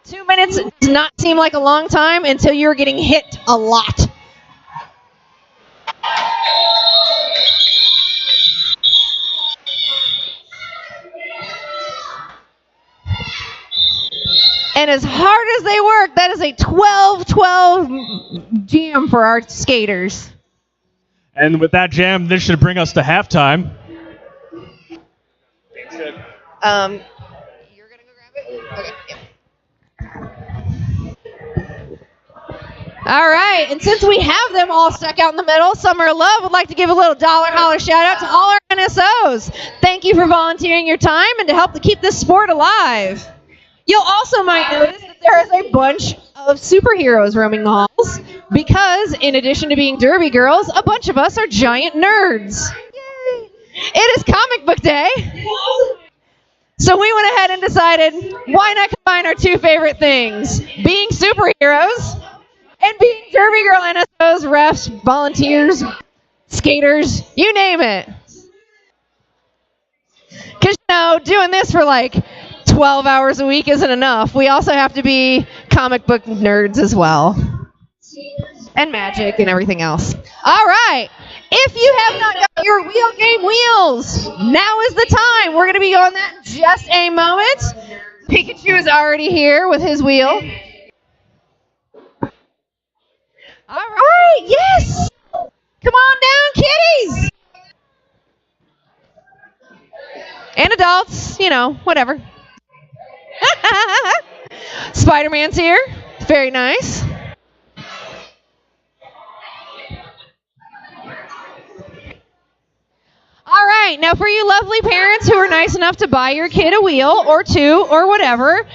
2 minutes does not seem like a long time until you're getting hit a lot. And as hard as they work, that is a 12-12 jam for our skaters. And with that jam, this should bring us to halftime. You're gonna go grab it? Okay. Yep. All right, and since we have them all stuck out in the middle, Summer of Love would like to give a little dollar holler shout out to all our NSOs. Thank you for volunteering your time and to help to keep this sport alive. You'll also might notice that there is a bunch of superheroes roaming the halls because, in addition to being derby girls, a bunch of us are giant nerds. Yay! It is comic book day. So we went ahead and decided, why not combine our two favorite things? Being superheroes and being derby girl NSOs, refs, volunteers, skaters, you name it. Because, doing this for like 12 hours a week isn't enough. We also have to be comic book nerds as well. And magic and everything else. All right. If you have not got your wheel game wheels, now is the time. We're going to be on that in just a moment. Pikachu is already here with his wheel. All right. Yes. Come on down, kiddies. And adults, whatever. Spider-Man's here. Very nice. All right, now for you lovely parents who are nice enough to buy your kid a wheel or two or whatever,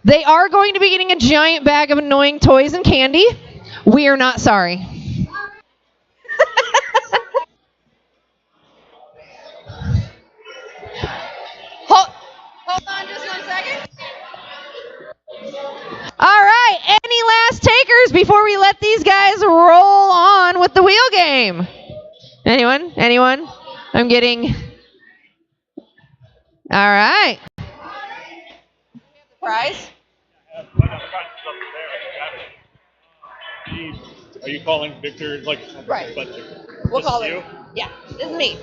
they are going to be getting a giant bag of annoying toys and candy. We are not sorry. Hold on just 1 second. All right, any last takers before we let these guys roll on with the wheel game? Anyone? I'm getting... All right. Prize? Are you calling Victor Right. We'll call him. Yeah, this is me.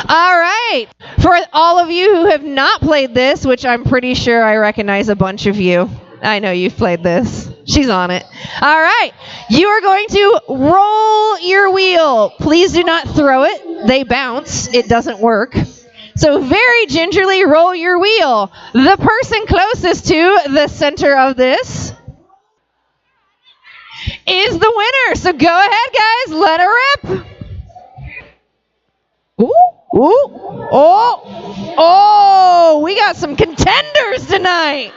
All right. For all of you who have not played this, which I'm pretty sure I recognize a bunch of you. I know you've played this. She's on it. All right. You are going to roll your wheel. Please do not throw it. They bounce. It doesn't work. So very gingerly roll your wheel. The person closest to the center of this is the winner. So go ahead, guys. Let her rip. Ooh. Oh, we got some contenders tonight.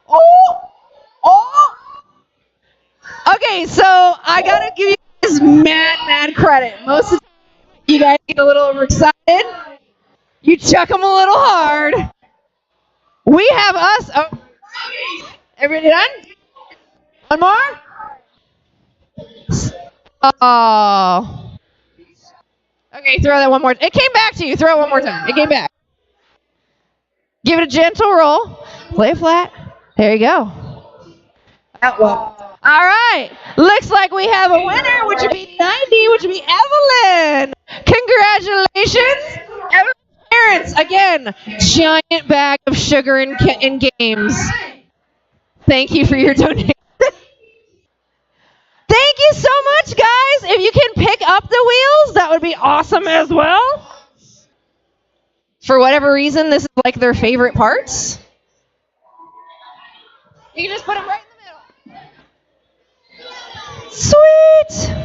Oh. Okay, so I gotta give you guys mad credit. Most of the time, you guys get a little overexcited. You chuck them a little hard. We have us. Oh, everybody done? One more? Oh. Okay, throw that one more. It came back to you. Throw it one more time. It came back. Give it a gentle roll. Play it flat. There you go. All right. Looks like we have a winner, which would be 90, which would be Evelyn. Congratulations. Evelyn's parents, again, giant bag of sugar and games. Thank you for your donation. Thank you so much, guys. If you can pick up the wheels, that would be awesome as well. For whatever reason, this is like their favorite parts. You can just put them right in the middle. Sweet.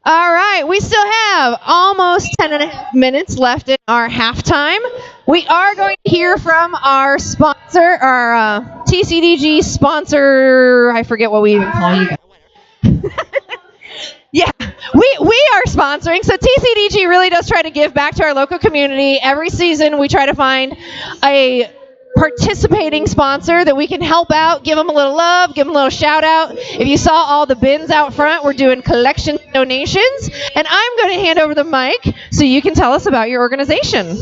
All right, we still have almost 10.5 minutes left in our halftime. We are going to hear from our sponsor, our TCDG sponsor. I forget what we even call you guys. Yeah, we are sponsoring. So TCDG really does try to give back to our local community. Every season we try to find a participating sponsor that we can help out, give them a little love, give them a little shout out. If you saw all the bins out front, we're doing collection donations. And I'm going to hand over the mic so you can tell us about your organization.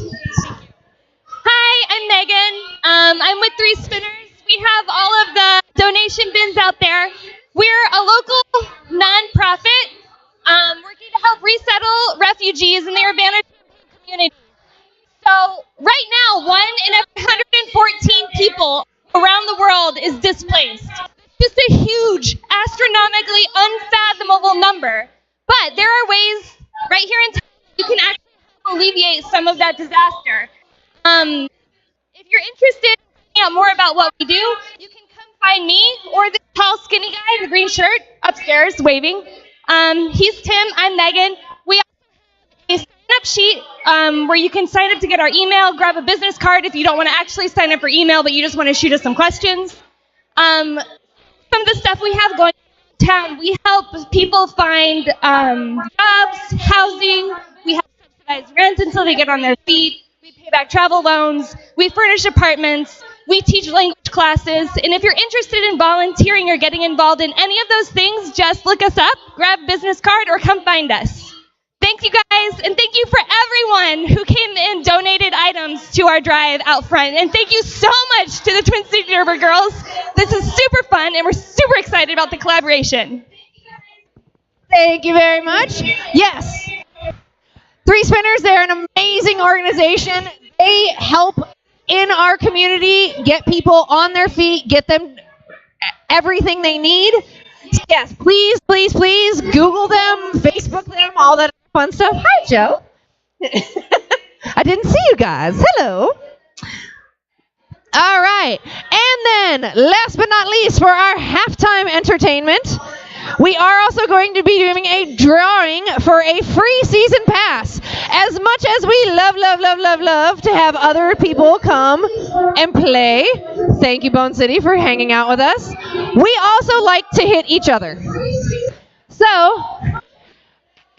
Hi, I'm Megan. I'm with Three Spinners. We have all of the donation bins out there. We're a local nonprofit working to help resettle refugees in the Urbana community. So right now, 1 in every 114 people around the world is displaced. Just a huge, astronomically unfathomable number. But there are ways right here in town you can actually help alleviate some of that disaster. If you're interested in finding out more about what we do, you can come find me or the tall, skinny guy in the green shirt upstairs waving. He's Tim. I'm Megan. We also have a sign-up sheet where you can sign up to get our email, grab a business card if you don't want to actually sign up for email, but you just want to shoot us some questions. Some of the stuff we have going on in town, we help people find jobs, housing. We have subsidized rent until they get on their feet. We pay back travel loans. We furnish apartments. We teach language classes. And if you're interested in volunteering or getting involved in any of those things, just look us up, grab a business card, or come find us. Thank you guys, and thank you for everyone who came and donated items to our drive out front. And thank you so much to the Twin City Derby girls. This is super fun, and we're super excited about the collaboration. Thank you very much. Yes. Three Spinners, they're an amazing organization. They help in our community get people on their feet, get them everything they need. Yes, please, please, please Google them, Facebook them, all that fun stuff. Hi, Joe. I didn't see you guys. Hello. All right. And then, last but not least, for our halftime entertainment, we are also going to be doing a drawing for a free season pass. As much as we love to have other people come and play, thank you, Bone City, for hanging out with us, we also like to hit each other. So,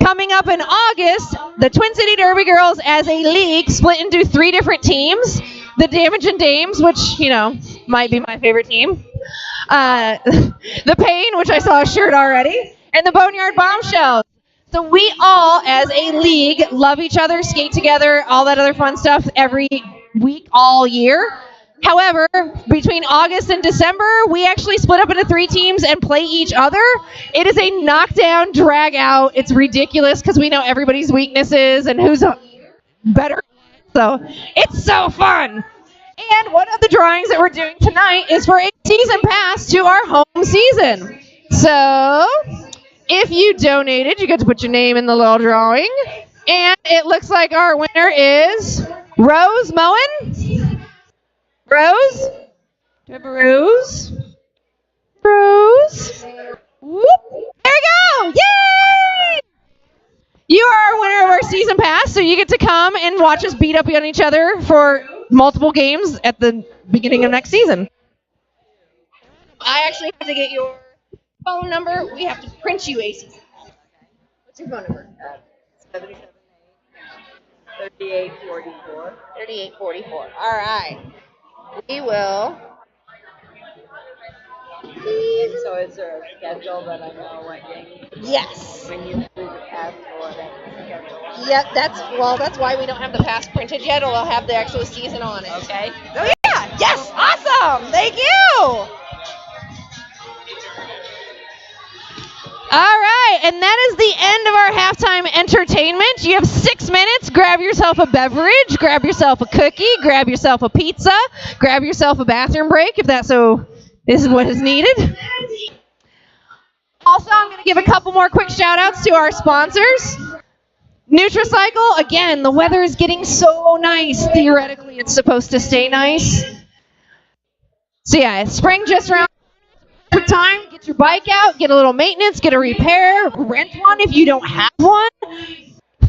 coming up in August, the Twin City Derby Girls as a league split into 3 different teams. The Damage and Dames, which, you know, might be my favorite team. The Pain, which I saw a shirt already. And the Boneyard Bombshells. So we all, as a league, love each other, skate together, all that other fun stuff every week, all year. However, between August and December, we actually split up into 3 teams and play each other. It is a knockdown, drag out. It's ridiculous because we know everybody's weaknesses and who's better. So it's so fun. And one of the drawings that we're doing tonight is for a season pass to our home season. So if you donated, you get to put your name in the little drawing. And it looks like our winner is Rose Moen. Rose? Do we have a Rose? Rose? Whoop. There we go! Yay! You are our winner of our season pass, so you get to come and watch us beat up on each other for multiple games at the beginning of next season. I actually have to get your phone number. We have to print you a season pass. What's your phone number? 3844. 3844. All right. We will. So is there a schedule that I know what game? Yes. When you do the pass for that schedule? Yep, that's why we don't have the pass printed yet. We'll have the actual season on it. Okay. Oh yeah. Yes. Awesome. Thank you. All right, and that is the end of our halftime entertainment. You have 6 minutes. Grab yourself a beverage, grab yourself a cookie, grab yourself a pizza, grab yourself a bathroom break if that's so is what is needed. Also, I'm going to give a couple more quick shout outs to our sponsors. Nutricycle, again, the weather is getting so nice. Theoretically, it's supposed to stay nice. So yeah, spring just around. Quick time, get your bike out, get a little maintenance, get a repair, rent one if you don't have one.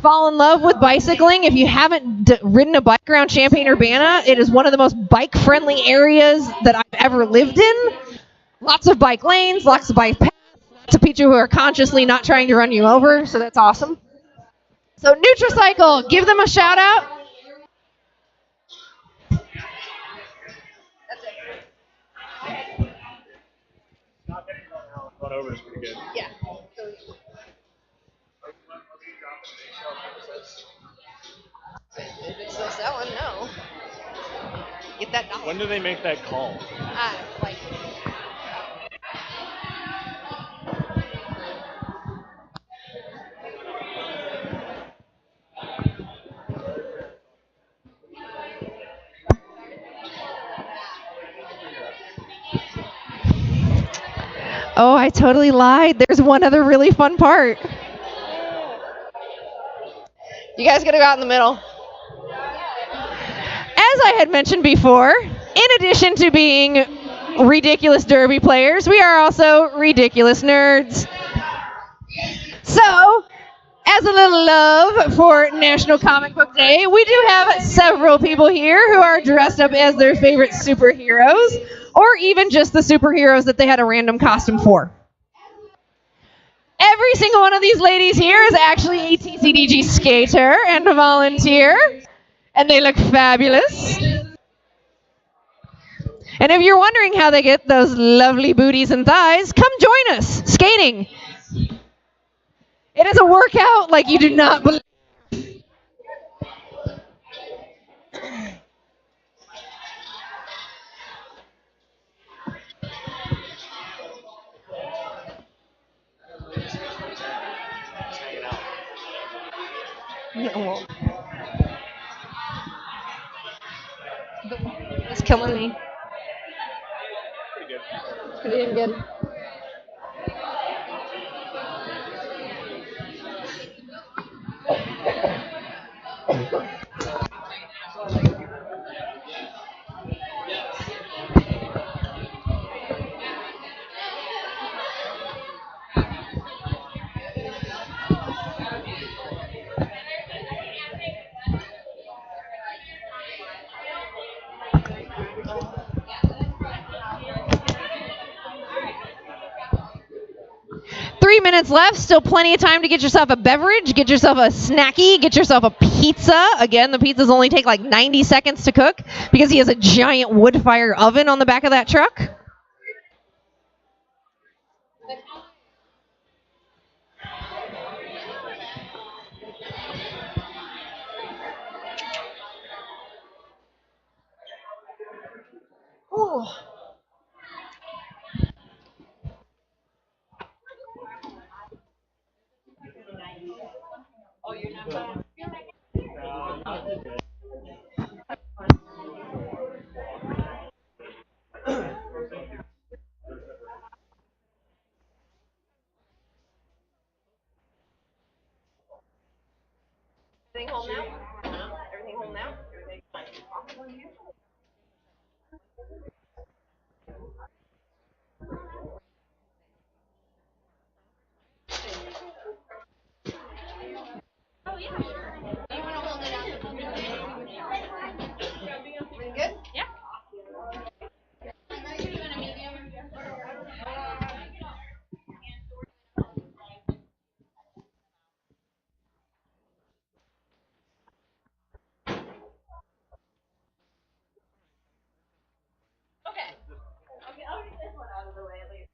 Fall in love with bicycling. If you haven't ridden a bike around Champaign-Urbana, it is one of the most bike-friendly areas that I've ever lived in. Lots of bike lanes, lots of bike paths, lots of people who are consciously not trying to run you over, so that's awesome. So Nutricycle, give them a shout out. Run over is pretty good. Yeah. If it's still selling, no. Get that dollar. When do they make that call? Like. Oh, I totally lied. There's one other really fun part. You guys gotta go out in the middle. As I had mentioned before, in addition to being ridiculous derby players, we are also ridiculous nerds. So, as a little love for National Comic Book Day, we do have several people here who are dressed up as their favorite superheroes, or even just the superheroes that they had a random costume for. Every single one of these ladies here is actually a TCDG skater and a volunteer, and they look fabulous. And if you're wondering how they get those lovely booties and thighs, come join us skating. It is a workout like you do not believe. It's killing me. Pretty damn good. Minutes left, still plenty of time to get yourself a beverage, get yourself a snacky, get yourself a pizza. Again, the pizzas only take like 90 seconds to cook because he has a giant wood fire oven on the back of that truck. Ooh. Everything home now? Everything home now? Everything fine. Oh, yeah, sure. You want to hold it out? Everything good? Yeah. Okay. Okay, I'll get this one out of the way at least.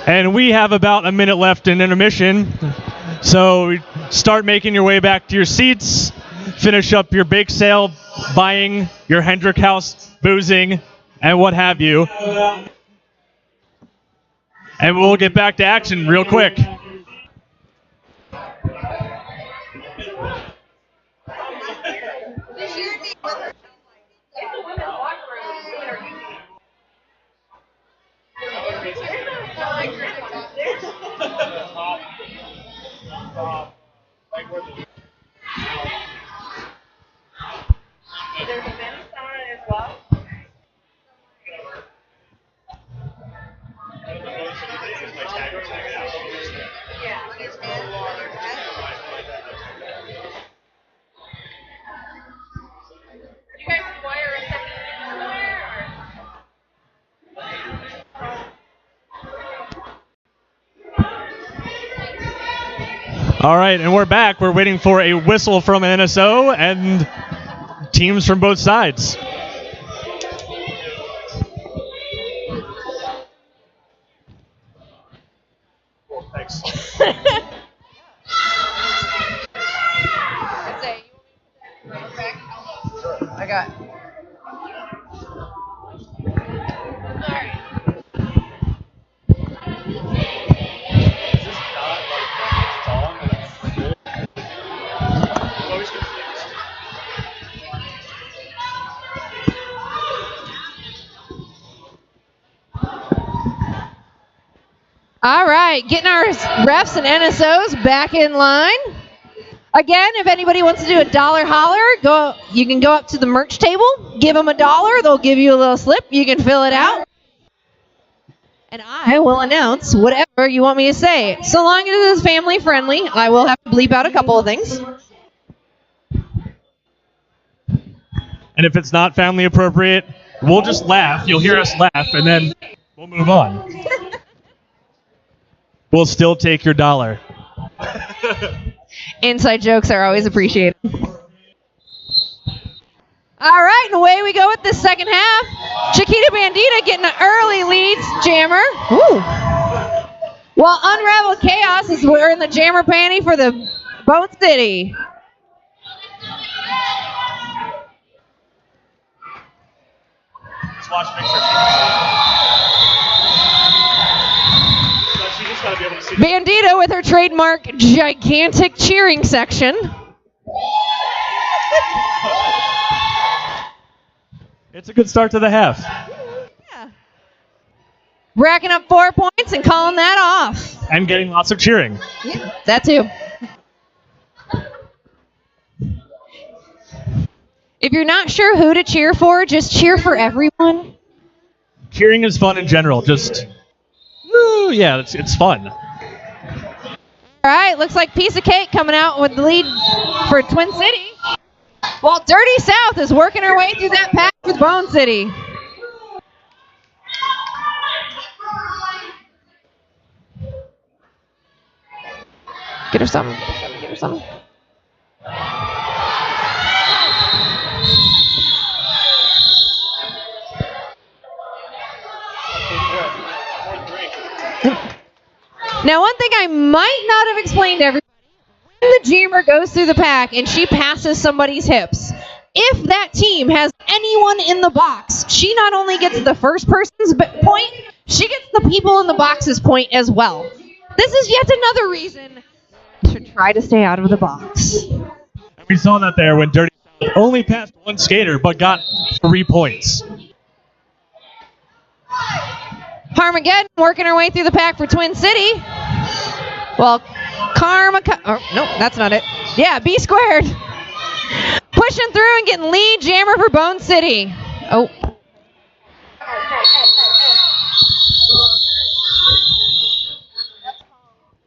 And we have about a minute left in intermission. So start making your way back to your seats. Finish up your bake sale, buying your Hendrick House boozing, and what have you. And we'll get back to action real quick. There's events on it as well. All right, and we're back. We're waiting for a whistle from NSO and teams from both sides. Thanks. I got. All right, getting our refs and NSOs back in line. Again, if anybody wants to do a dollar holler, you can go up to the merch table, give them $1. They'll give you a little slip. You can fill it out. And I will announce whatever you want me to say. So long as it is family friendly, I will have to bleep out a couple of things. And if it's not family appropriate, we'll just laugh. You'll hear us laugh, and then we'll move on. We'll still take your $1. Inside jokes are always appreciated. All right, and away we go with the second half. Chiquita Bandita getting an early lead, Jammer. Ooh. While Unraveled Chaos is wearing the Jammer panty for the Bone City. Just watch, make sure she just gotta be able to see. Bandita with her trademark gigantic cheering section. It's a good start to the half. Yeah. Racking up 4 points and calling that off. And getting lots of cheering. Yeah, that too. If you're not sure who to cheer for, just cheer for everyone. Cheering is fun in general. Just, woo, yeah, it's fun. All right, looks like Piece of Cake coming out with the lead for Twin City. While Dirty South is working her way through that pack with Bone City. Get her something, get her something. Now, one thing I might not have explained to everybody, when the jammer goes through the pack and she passes somebody's hips, if that team has anyone in the box, she not only gets the first person's point, she gets the people in the box's point as well. This is yet another reason to try to stay out of the box. And we saw that there when Dirty South only passed one skater but got 3 points. Harmageddon working her way through the pack for Twin City. Well, no, that's not it. Yeah, B squared. Pushing through and getting lead jammer for Bone City. Oh.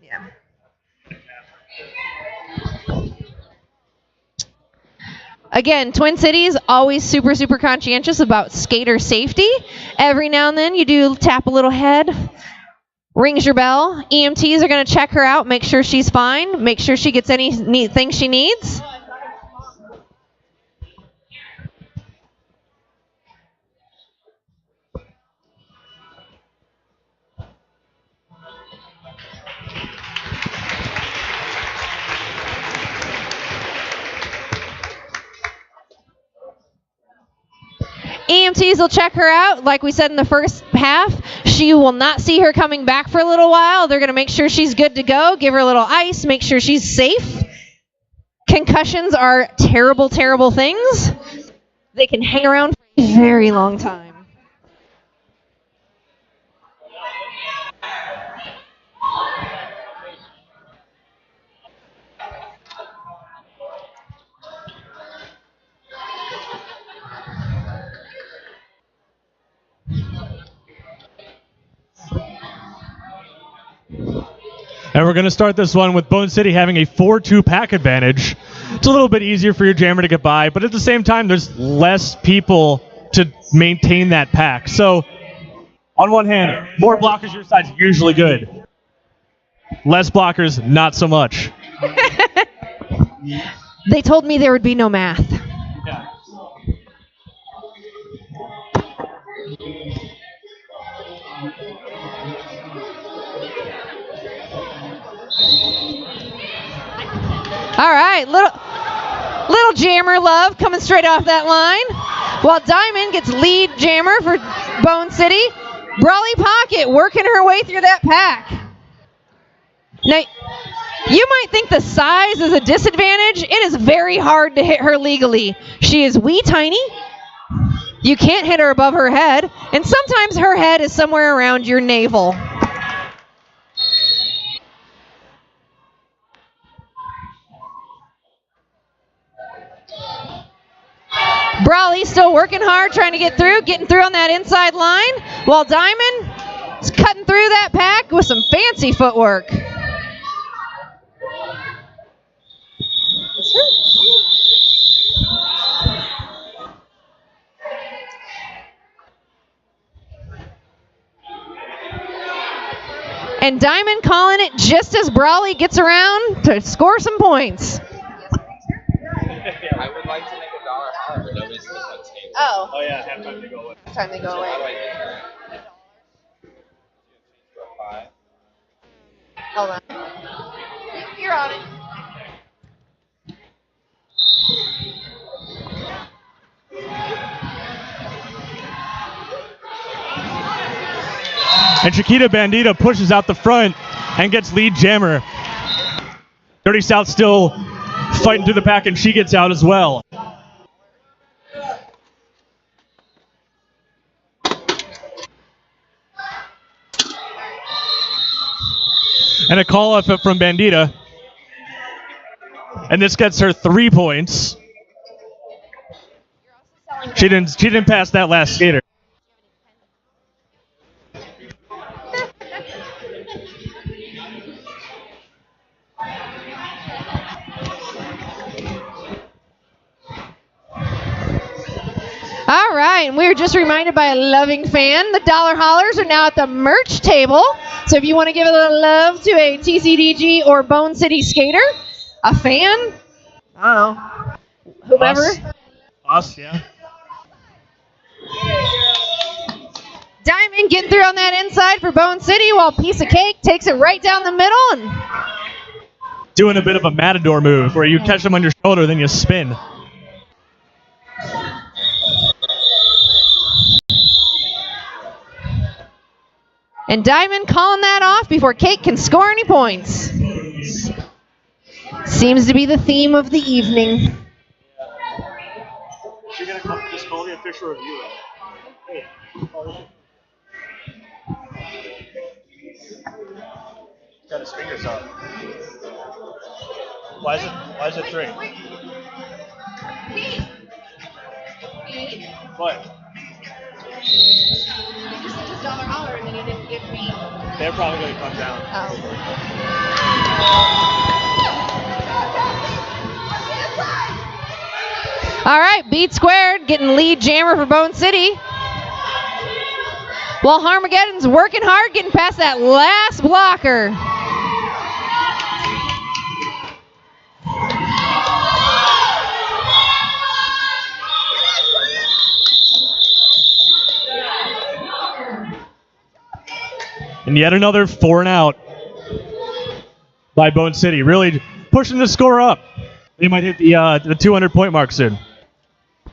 Yeah. Again, Twin Cities always super, super conscientious about skater safety. Every now and then you do tap a little head, rings your bell. EMTs are going to check her out, make sure she's fine, make sure she gets anything she needs. EMTs will check her out. Like we said in the first half, she will not see her coming back for a little while. They're going to make sure she's good to go, give her a little ice, make sure she's safe. Concussions are terrible, terrible things. They can hang around for a very long time. And we're going to start this one with Bone City having a 4-2 pack advantage. It's a little bit easier for your jammer to get by, but at the same time, there's less people to maintain that pack. So, on one hand, more blockers your side is usually good. Less blockers, not so much. They told me there would be no math. All right, little jammer love coming straight off that line. While Diamond gets lead jammer for Bone City, Brawly Pocket working her way through that pack. Now, you might think the size is a disadvantage. It is very hard to hit her legally. She is wee tiny. You can't hit her above her head, and sometimes her head is somewhere around your navel. Brawly still working hard, trying to getting through on that inside line, while Diamond is cutting through that pack with some fancy footwork. And Diamond calling it just as Brawly gets around to score some points. I would like to make $1 holler, but nobody's in the Bucks game. Oh. Oh yeah, halftime to go away. Time to go So how do away. I get that? Hold on. You're on it. And Chiquita Bandita pushes out the front and gets lead jammer. Dirty South still fighting through the pack, and she gets out as well. And a call up from Bandita. And this gets her 3 points. She didn't pass that last skater. All right, and we were just reminded by a loving fan, the dollar hollers are now at the merch table. So if you want to give a little love to a TCDG or Bone City skater, a fan, I don't know, whomever. Us, yeah. Diamond getting through on that inside for Bone City, while Piece of Cake takes it right down the middle and Doing a bit of a matador move where you catch them on your shoulder, then you spin. And Diamond calling that off before Cake can score any points. Seems to be the theme of the evening. She's gonna come just call the official review. Got his fingers up. Why is it 3? What? You said just dollar holler and then you didn't give me. They're probably gonna come down. All right, beat squared, getting lead jammer for Bone City. While Harmageddon's working hard, getting past that last blocker. And yet another 4 and out by Bone City, really pushing the score up. They might hit the 200-point mark soon.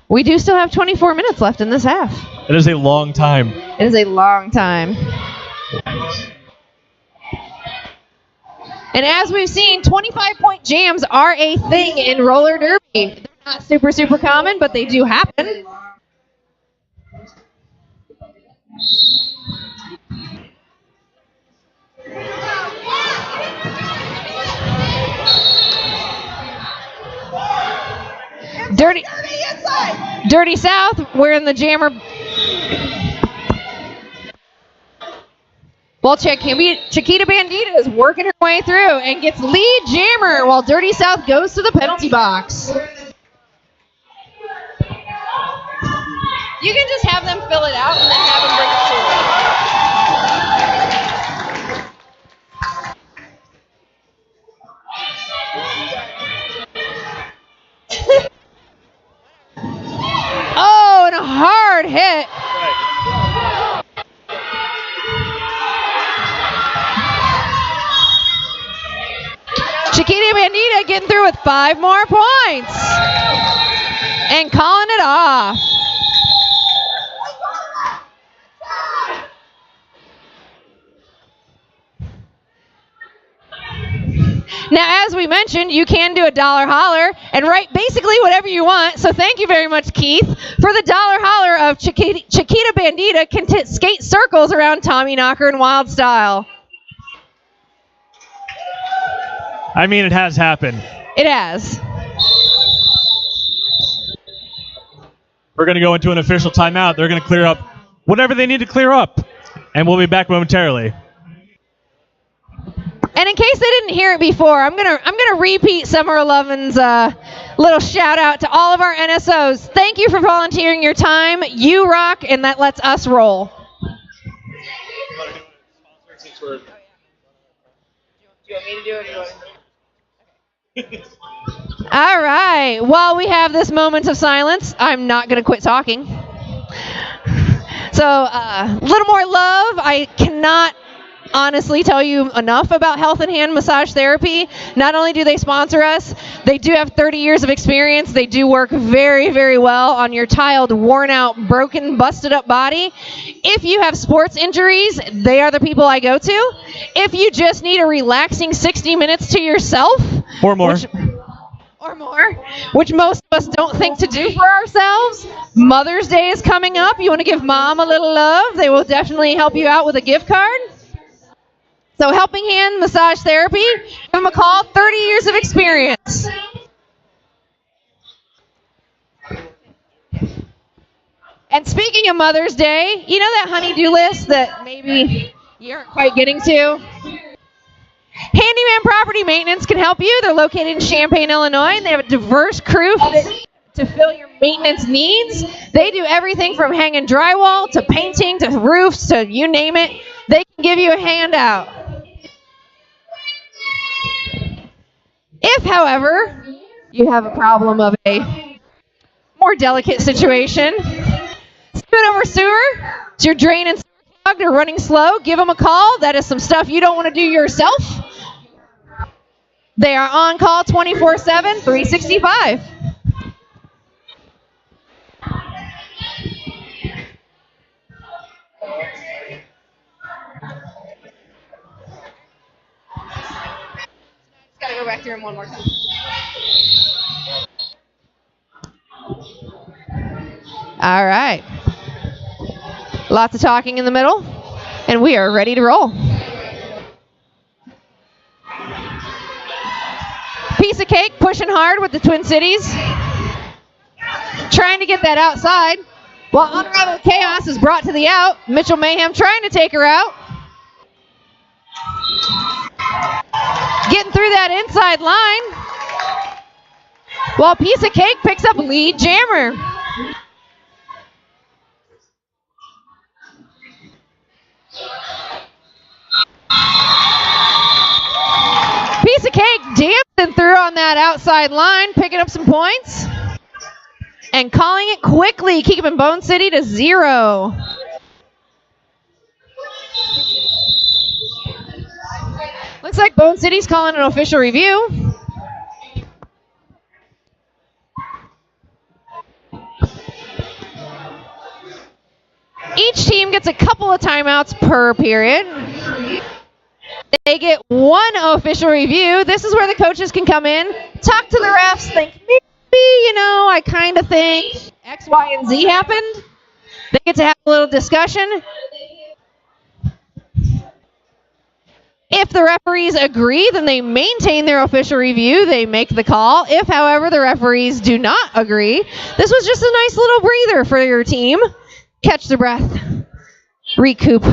We do still have 24 minutes left in this half. It is a long time. It is a long time. And as we've seen, 25-point jams are a thing in roller derby. They're not super common, but they do happen. Dirty South, wearing the jammer. Well, Chiquita Bandita is working her way through and gets lead jammer while Dirty South goes to the penalty box. You can just have them fill it out and then have them bring it to me. Bandita getting through with 5 more points. And calling it off. Now, as we mentioned, you can do a dollar holler and write basically whatever you want. So thank you very much, Keith, for the dollar holler of Chiquita Bandita can skate circles around Tommy Knocker in wild style. I mean, it has happened. It has. We're going to go into an official timeout. They're going to clear up whatever they need to clear up. And we'll be back momentarily. And in case they didn't hear it before, I'm gonna repeat Summer 11's little shout out to all of our NSOs. Thank you for volunteering your time. You rock, and that lets us roll. Do you want me to do it? Or do you want All right. While we have this moment of silence, I'm not gonna quit talking. So a little more love. I cannot honestly tell you enough about Health and Hand Massage Therapy. Not only do they sponsor us, they do have 30 years of experience. They do work very, very well on your tiled, worn out, broken, busted up body. If you have sports injuries, they are the people I go to. If you just need a relaxing 60 minutes to yourself, or more, which most of us don't think to do for ourselves, Mother's Day is coming up. You want to give mom a little love, they will definitely help you out with a gift card. So Helping Hand Massage Therapy, give them a call, 30 years of experience. And speaking of Mother's Day, you know that honey-do list that maybe you aren't quite getting to? Handyman Property Maintenance can help you. They're located in Champaign, Illinois, and they have a diverse crew to fill your maintenance needs. They do everything from hanging drywall to painting to roofs to you name it. They can give you a handout. If, however, you have a problem of a more delicate situation, spin over sewer, is your drain and sewer clogged or running slow, give them a call. That is some stuff you don't want to do yourself. They are on call 24/7, 365. Gotta go back through them one more time. All right. Lots of talking in the middle, and we are ready to roll. Piece of cake pushing hard with the Twin Cities. Trying to get that outside. While Unraveled Chaos is brought to the out. Mitchell Mayhem trying to take her out. Getting through that inside line. While Piece of Cake picks up lead jammer. Piece of Cake dancing through on that outside line, picking up some points. And calling it quickly, keeping Bone City to 0. Looks like Bone City's calling an official review. Each team gets a couple of timeouts per period. They get one official review. This is where the coaches can come in, talk to the refs, think, maybe, I kind of think X, Y, and Z happened. They get to have a little discussion. If the referees agree, then they maintain their official review. They make the call. If, however, the referees do not agree, this was just a nice little breather for your team. Catch their breath. Recoup.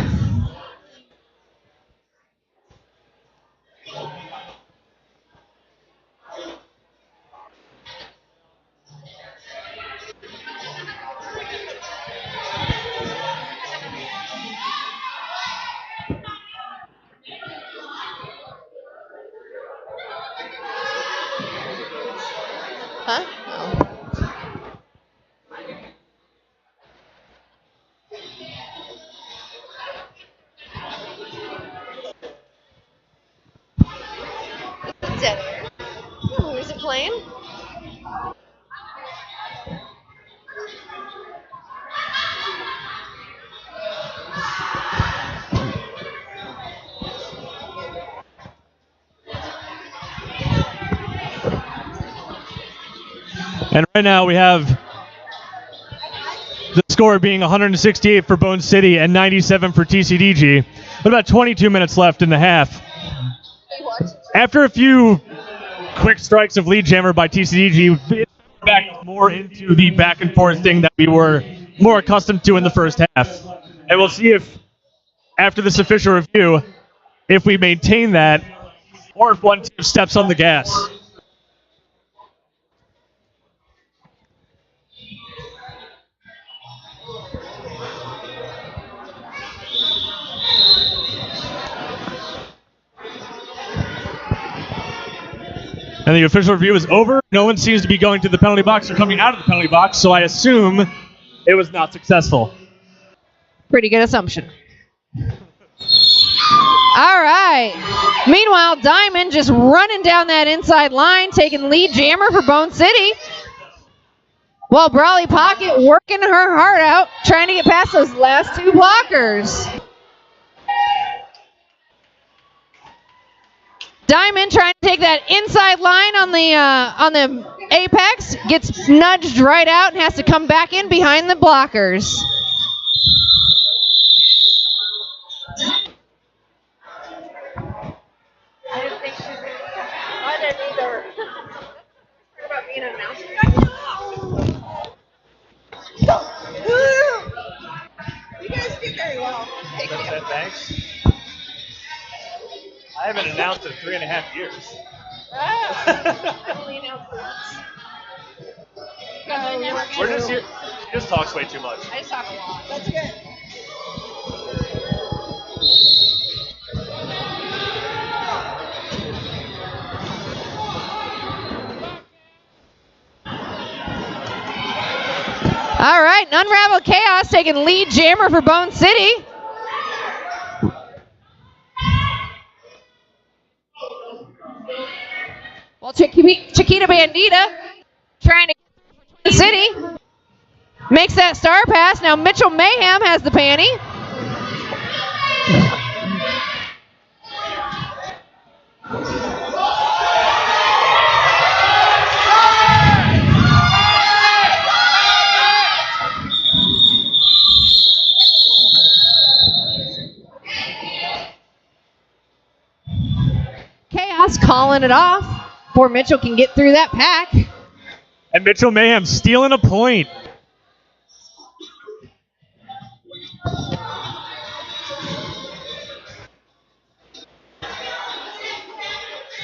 Huh? Oh. Dead air. lane. And right now we have the score being 168 for Bone City and 97 for TCDG. With about 22 minutes left in the half. After a few quick strikes of lead jammer by TCDG, it's back more into the back and forth thing that we were more accustomed to in the first half. And we'll see if, after this official review, if we maintain that or if one team steps on the gas. And the official review is over. No one seems to be going to the penalty box or coming out of the penalty box, so I assume it was not successful. Pretty good assumption. All right. Meanwhile, Diamond just running down that inside line, taking lead jammer for Bone City. While Brawley Pocket working her heart out, trying to get past those last two blockers. Diamond trying to take that inside line on the apex, gets nudged right out and has to come back in behind the blockers. I didn't think she was going to come out. I didn't either. What about being an announcer? You guys do very well. Thank you. Thanks. I haven't announced in 3.5 years. I only announced once. We're just here. She just talks way too much. I just talk a lot. That's good. All right, Unraveled Chaos taking lead jammer for Bone City. Well, Chiquita Bandita trying to get the city. Makes that star pass. Now Mitchell Mayhem has the panty. Chaos calling it off before Mitchell can get through that pack. And Mitchell Mayhem stealing a point.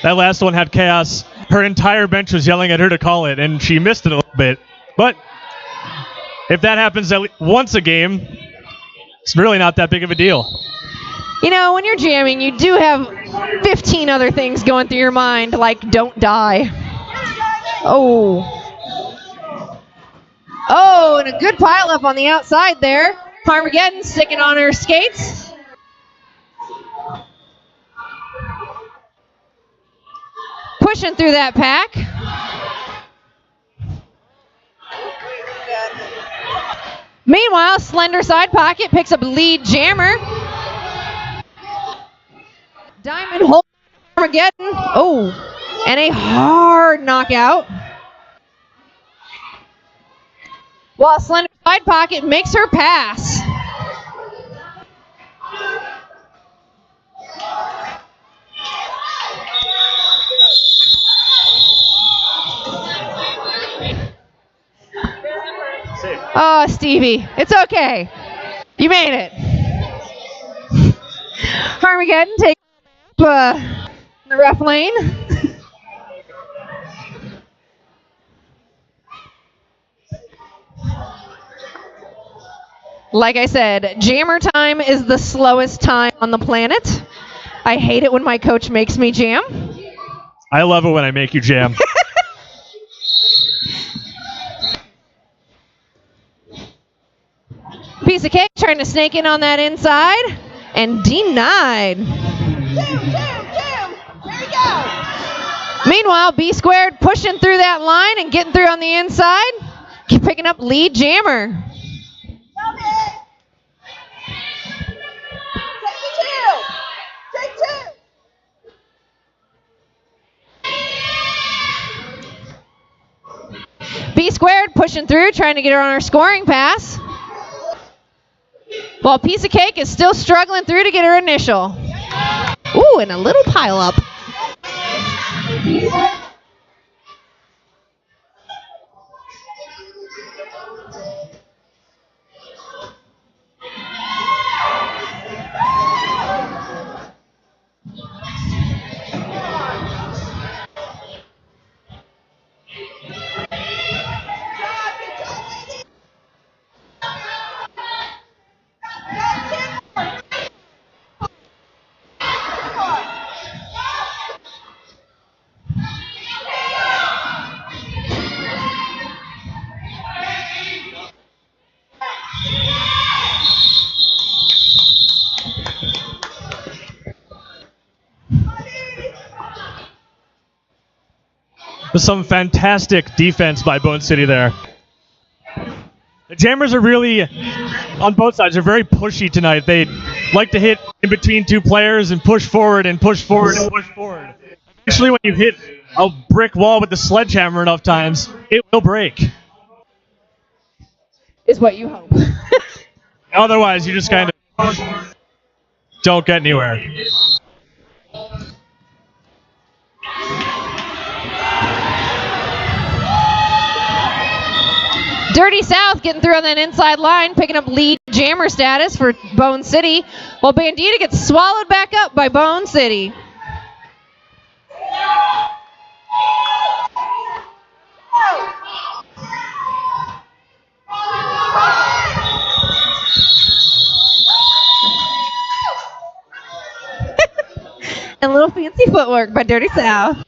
That last one had Chaos. Her entire bench was yelling at her to call it, and she missed it a little bit. But if that happens once a game, it's really not that big of a deal. You know, when you're jamming, you do have 15 other things going through your mind, like don't die. Oh. Oh, and a good pile up on the outside there. Harmageddon sticking on her skates. Pushing through that pack. Meanwhile, Slender Side Pocket picks up lead jammer. Diamond holds Armageddon. Oh, and a hard knockout. While Slender Side Pocket makes her pass. Oh, Stevie, it's okay. You made it. Armageddon takes the rough lane. Like I said, jammer time is the slowest time on the planet. I hate it when my coach makes me jam. I love it when I make you jam. Piece of cake trying to snake in on that inside and denied. Jam, jam, jam. There we go. Meanwhile, B squared pushing through that line and getting through on the inside. Keep picking up lead jammer. B squared pushing through, trying to get her on her scoring pass. While Piece of Cake is still struggling through to get her initial. Ooh, and a little pile up. Some fantastic defense by Bone City there. The Jammers are really, on both sides, they're very pushy tonight. They like to hit in between two players and push forward and push forward and push forward. Eventually, when you hit a brick wall with the sledgehammer enough times, it will break. Is what you hope. Otherwise, you just kind of don't get anywhere. Dirty South getting through on that inside line, picking up lead jammer status for Bone City, while Bandita gets swallowed back up by Bone City. And a little fancy footwork by Dirty South.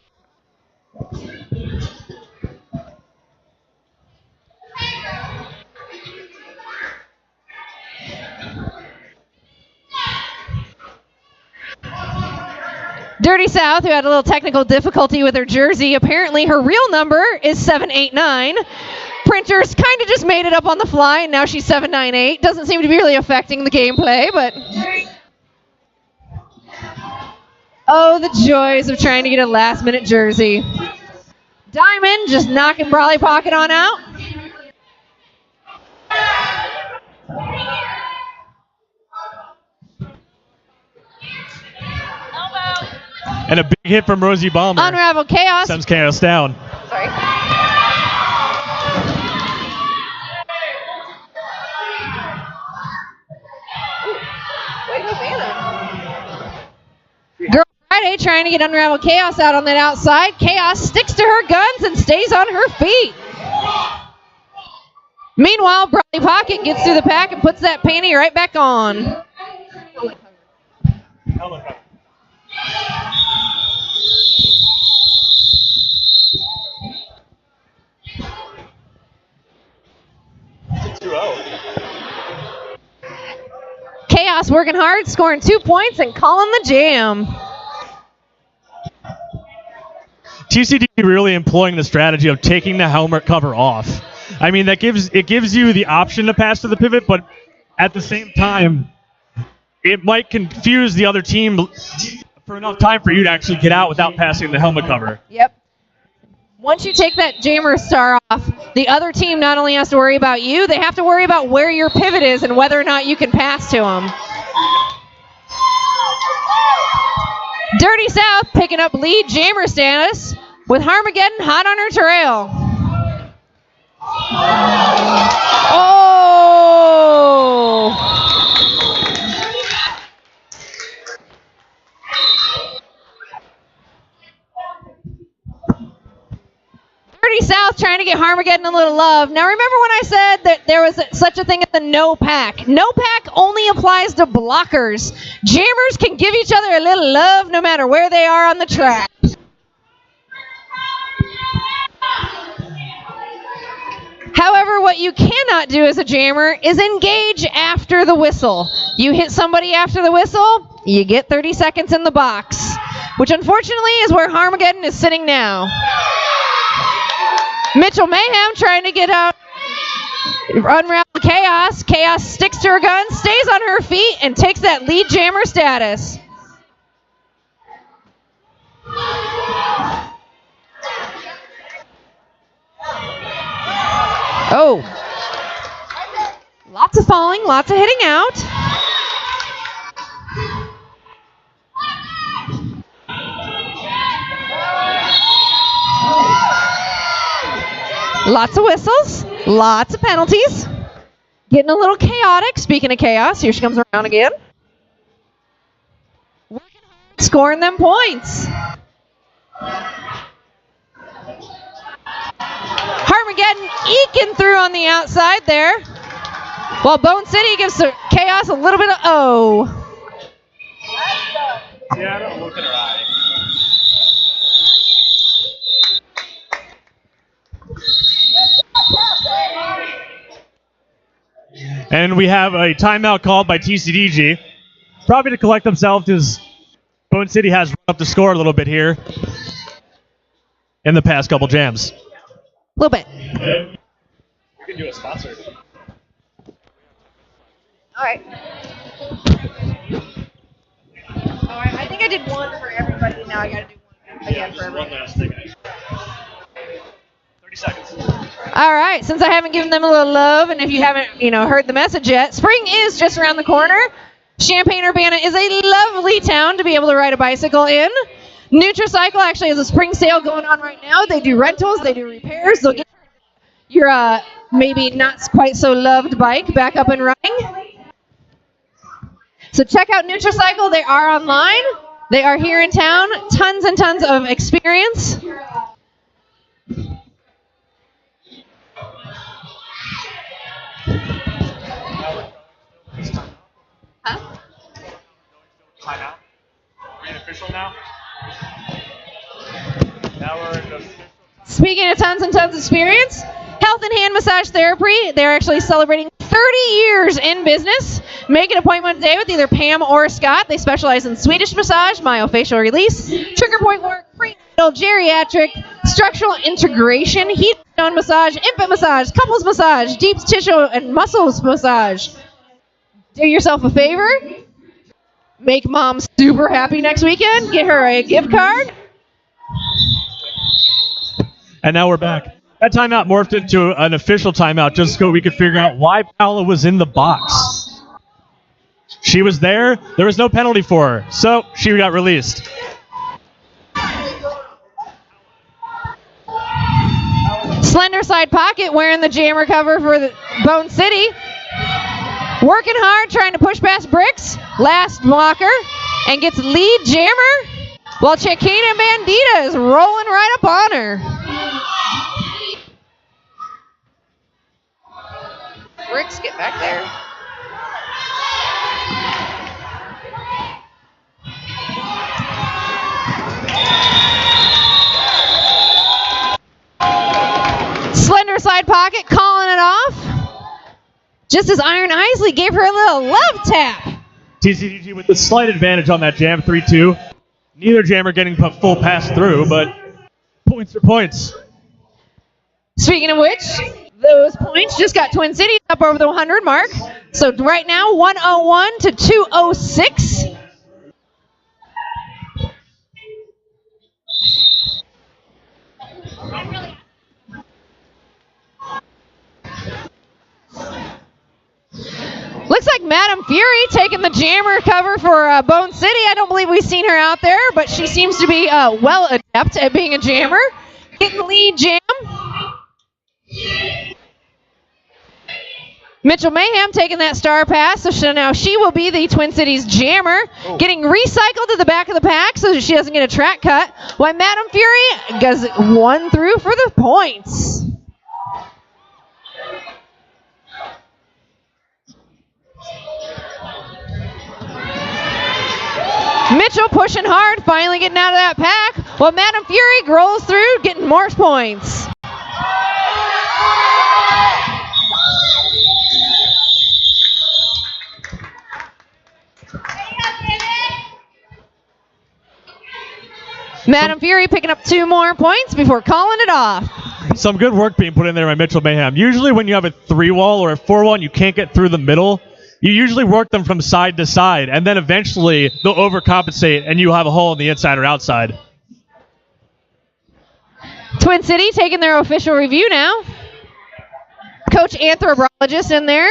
Dirty South, who had a little technical difficulty with her jersey, apparently her real number is 789. Printers kind of just made it up on the fly, and now she's 798. Doesn't seem to be really affecting the gameplay, but... Oh, the joys of trying to get a last-minute jersey. Diamond just knocking Brawley Pocket on out. And a big hit from Rosie Balmer. Unravel Chaos. Sends Chaos down. Sorry. Girl Friday trying to get Unravel Chaos out on that outside. Chaos sticks to her guns and stays on her feet. Meanwhile, Brawley Pocket gets through the pack and puts that panty right back on. Chaos working hard, scoring 2 points and calling the jam. TCDG really employing the strategy of taking the helmet cover off. I mean, that gives you the option to pass to the pivot, but at the same time, it might confuse the other team for enough time for you to actually get out without passing the helmet cover. Yep. Once you take that jammer star off, the other team not only has to worry about you, they have to worry about where your pivot is and whether or not you can pass to them. Dirty South picking up lead jammer status with Harmageddon hot on her trail. Oh! Dirty South trying to get Harmageddon a little love. Now remember when I said that there was such a thing as the no pack? No pack only applies to blockers. Jammers can give each other a little love no matter where they are on the track. However, what you cannot do as a jammer is engage after the whistle. You hit somebody after the whistle, you get 30 seconds in the box. which unfortunately is where Harmageddon is sitting now. Mitchell Mayhem trying to get out, unravel Chaos. Chaos sticks to her gun, stays on her feet, and takes that lead jammer status. Oh. Lots of falling, lots of hitting out. Lots of whistles, lots of penalties. Getting a little chaotic. Speaking of chaos, here she comes around again. Working hard, scoring them points. Harmageddon eking through on the outside there. While Bone City gives Chaos a little bit of Yeah, don't look at her eye. And we have a timeout called by TCDG. Probably to collect themselves because Bone City has run up the score a little bit here in the past couple jams. A little bit. You can do a sponsor. All right. I think I did one for everybody. Now I got to do one again for everybody. One last thing. 30 seconds. All right. Since I haven't given them a little love, and if you haven't, heard the message yet, spring is just around the corner. Champaign-Urbana is a lovely town to be able to ride a bicycle in. Nutricycle actually has a spring sale going on right now. They do rentals. They do repairs. They'll get your maybe not quite so loved bike back up and running. So check out Nutricycle. They are online. They are here in town. Tons and tons of experience. Huh? Time out. Are we official now? Now we're in the... Speaking of tons and tons of experience, Health and Hand Massage Therapy, they're actually celebrating 30 years in business. Make an appointment today with either Pam or Scott. They specialize in Swedish massage, myofacial release, trigger point work, prenatal, geriatric, structural integration, heat stone massage, infant massage, couples massage, deep tissue and muscles massage. Do yourself a favor. Make mom super happy next weekend. Get her a gift card. And now we're back. That timeout morphed into an official timeout just so we could figure out why Paola was in the box. She was there. There was no penalty for her, so she got released. Slender Side Pocket wearing the jammer cover for the Bone City. Working hard, trying to push past Bricks. Last blocker. And gets lead jammer. While Chiquita Bandita is rolling right up on her. Bricks, get back there. Slender Side Pocket calling it off. Just as Iron Isley gave her a little love tap. TCDG with the slight advantage on that jam, 3-2. Neither jammer getting full pass through, but points are points. Speaking of which, those points just got Twin Cities up over the 100 mark. So right now, 101 to 206. Looks like Madam Fury taking the jammer cover for Bone City. I don't believe we've seen her out there, but she seems to be well adept at being a jammer. Getting the lead jam. Mitchell Mayhem taking that star pass, so now she will be the Twin Cities jammer. Getting recycled to the back of the pack so that she doesn't get a track cut. While Madam Fury goes 1 through for the points. Mitchell pushing hard, finally getting out of that pack, while Madam Fury rolls through, getting more points. Madam Fury picking up 2 more points before calling it off. Some good work being put in there by Mitchell Mayhem. Usually when you have a 3-wall or a 4-wall and you can't get through the middle, you usually work them from side to side, and then eventually they'll overcompensate and you have a hole on the inside or outside. Twin City taking their official review now. Coach Anthropologist in there.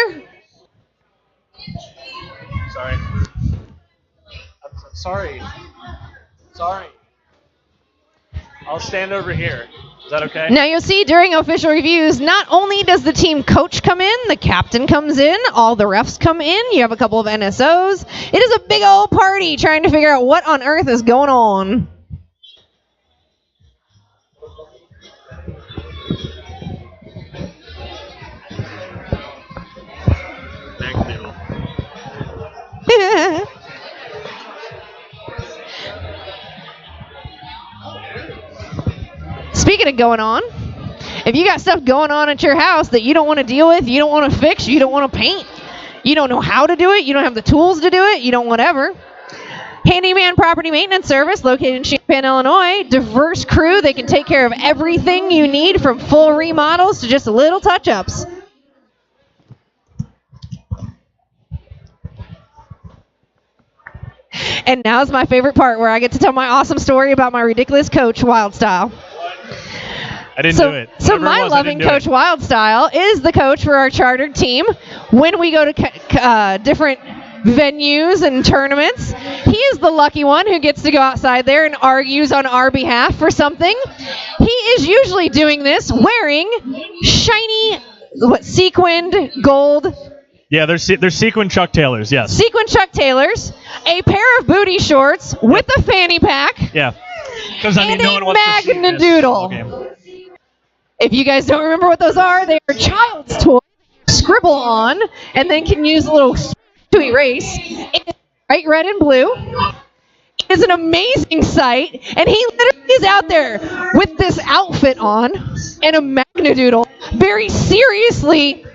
Sorry. I'm sorry. I'll stand over here. Is that okay? Now you'll see during official reviews, not only does the team coach come in, the captain comes in, all the refs come in, you have a couple of NSOs. It is a big old party trying to figure out what on earth is going on. Speaking of going on, if you got stuff going on at your house that you don't want to deal with, you don't want to fix, you don't want to paint, you don't know how to do it, you don't have the tools to do it, you don't whatever. Handyman Property Maintenance Service, located in Champaign, Illinois. Diverse crew. They can take care of everything you need from full remodels to just little touch-ups. And now's my favorite part where I get to tell my awesome story about my ridiculous coach, Wildstyle. I didn't do it. So my loving coach, Wildstyle, is the coach for our chartered team. When we go to different venues and tournaments, he is the lucky one who gets to go outside there and argues on our behalf for something. He is usually doing this wearing shiny, sequined gold. Yeah, they're sequin Chuck Taylors, yes. Sequin Chuck Taylors, a pair of booty shorts with a fanny pack. Yeah. Because And no one wants to see this Magnadoodle. game. If you guys don't remember what those are, they are child's toys you scribble on and then can use a little to erase. It is bright red and blue. It is an amazing sight, and he literally is out there with this outfit on and a Magnadoodle, very seriously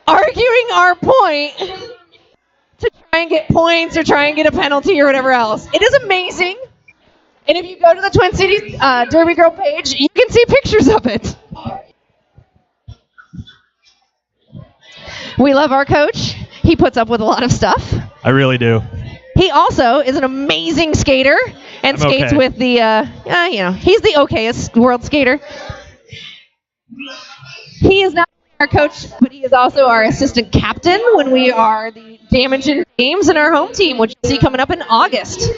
arguing our point to try and get points or try and get a penalty or whatever else. It is amazing. And if you go to the Twin Cities Derby Girl page, you can see pictures of it. We love our coach. He puts up with a lot of stuff. I really do. He also is an amazing skater and skates with the, he's the okayest world skater. He is not our coach, but he is also our assistant captain when we are the Damaging Games in our home team, which you'll see coming up in August.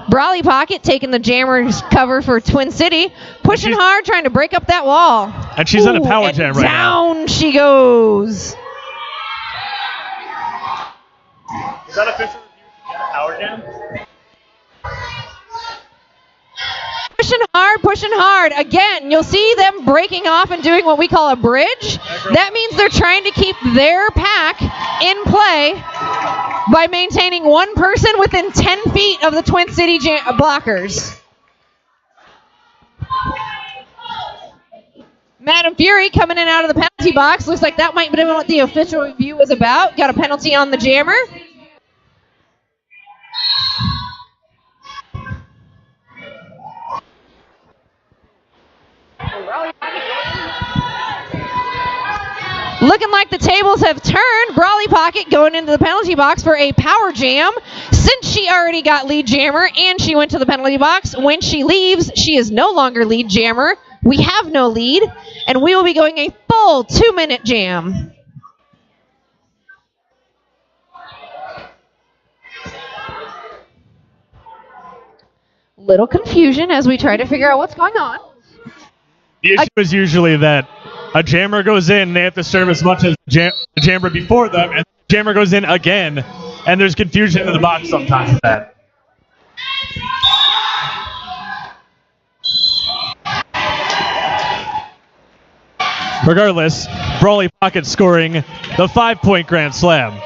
Brawley Pocket taking the Jammer's cover for Twin City, pushing hard, trying to break up that wall. And she's on a power jam right now. Down she goes. Is that official review? Power jam? Pushing hard. Again, you'll see them breaking off and doing what we call a bridge. That means they're trying to keep their pack in play by maintaining one person within 10 feet of the Twin City blockers. Madam Fury coming in and out of the penalty box. Looks like that might have been what the official review was about. Got a penalty on the Jammer. Looking like the tables have turned. Brawley Pocket going into the penalty box for a power jam. Since she already got lead jammer and she went to the penalty box, when she leaves, she is no longer lead jammer. We have no lead, and we will be going a full 2-minute jam. Little confusion as we try to figure out what's going on. The issue is usually that a jammer goes in, they have to serve as much as the jammer before them, and the jammer goes in again, and there's confusion in the box sometimes with that. Regardless, Brawley Pocket scoring the 5-point Grand Slam.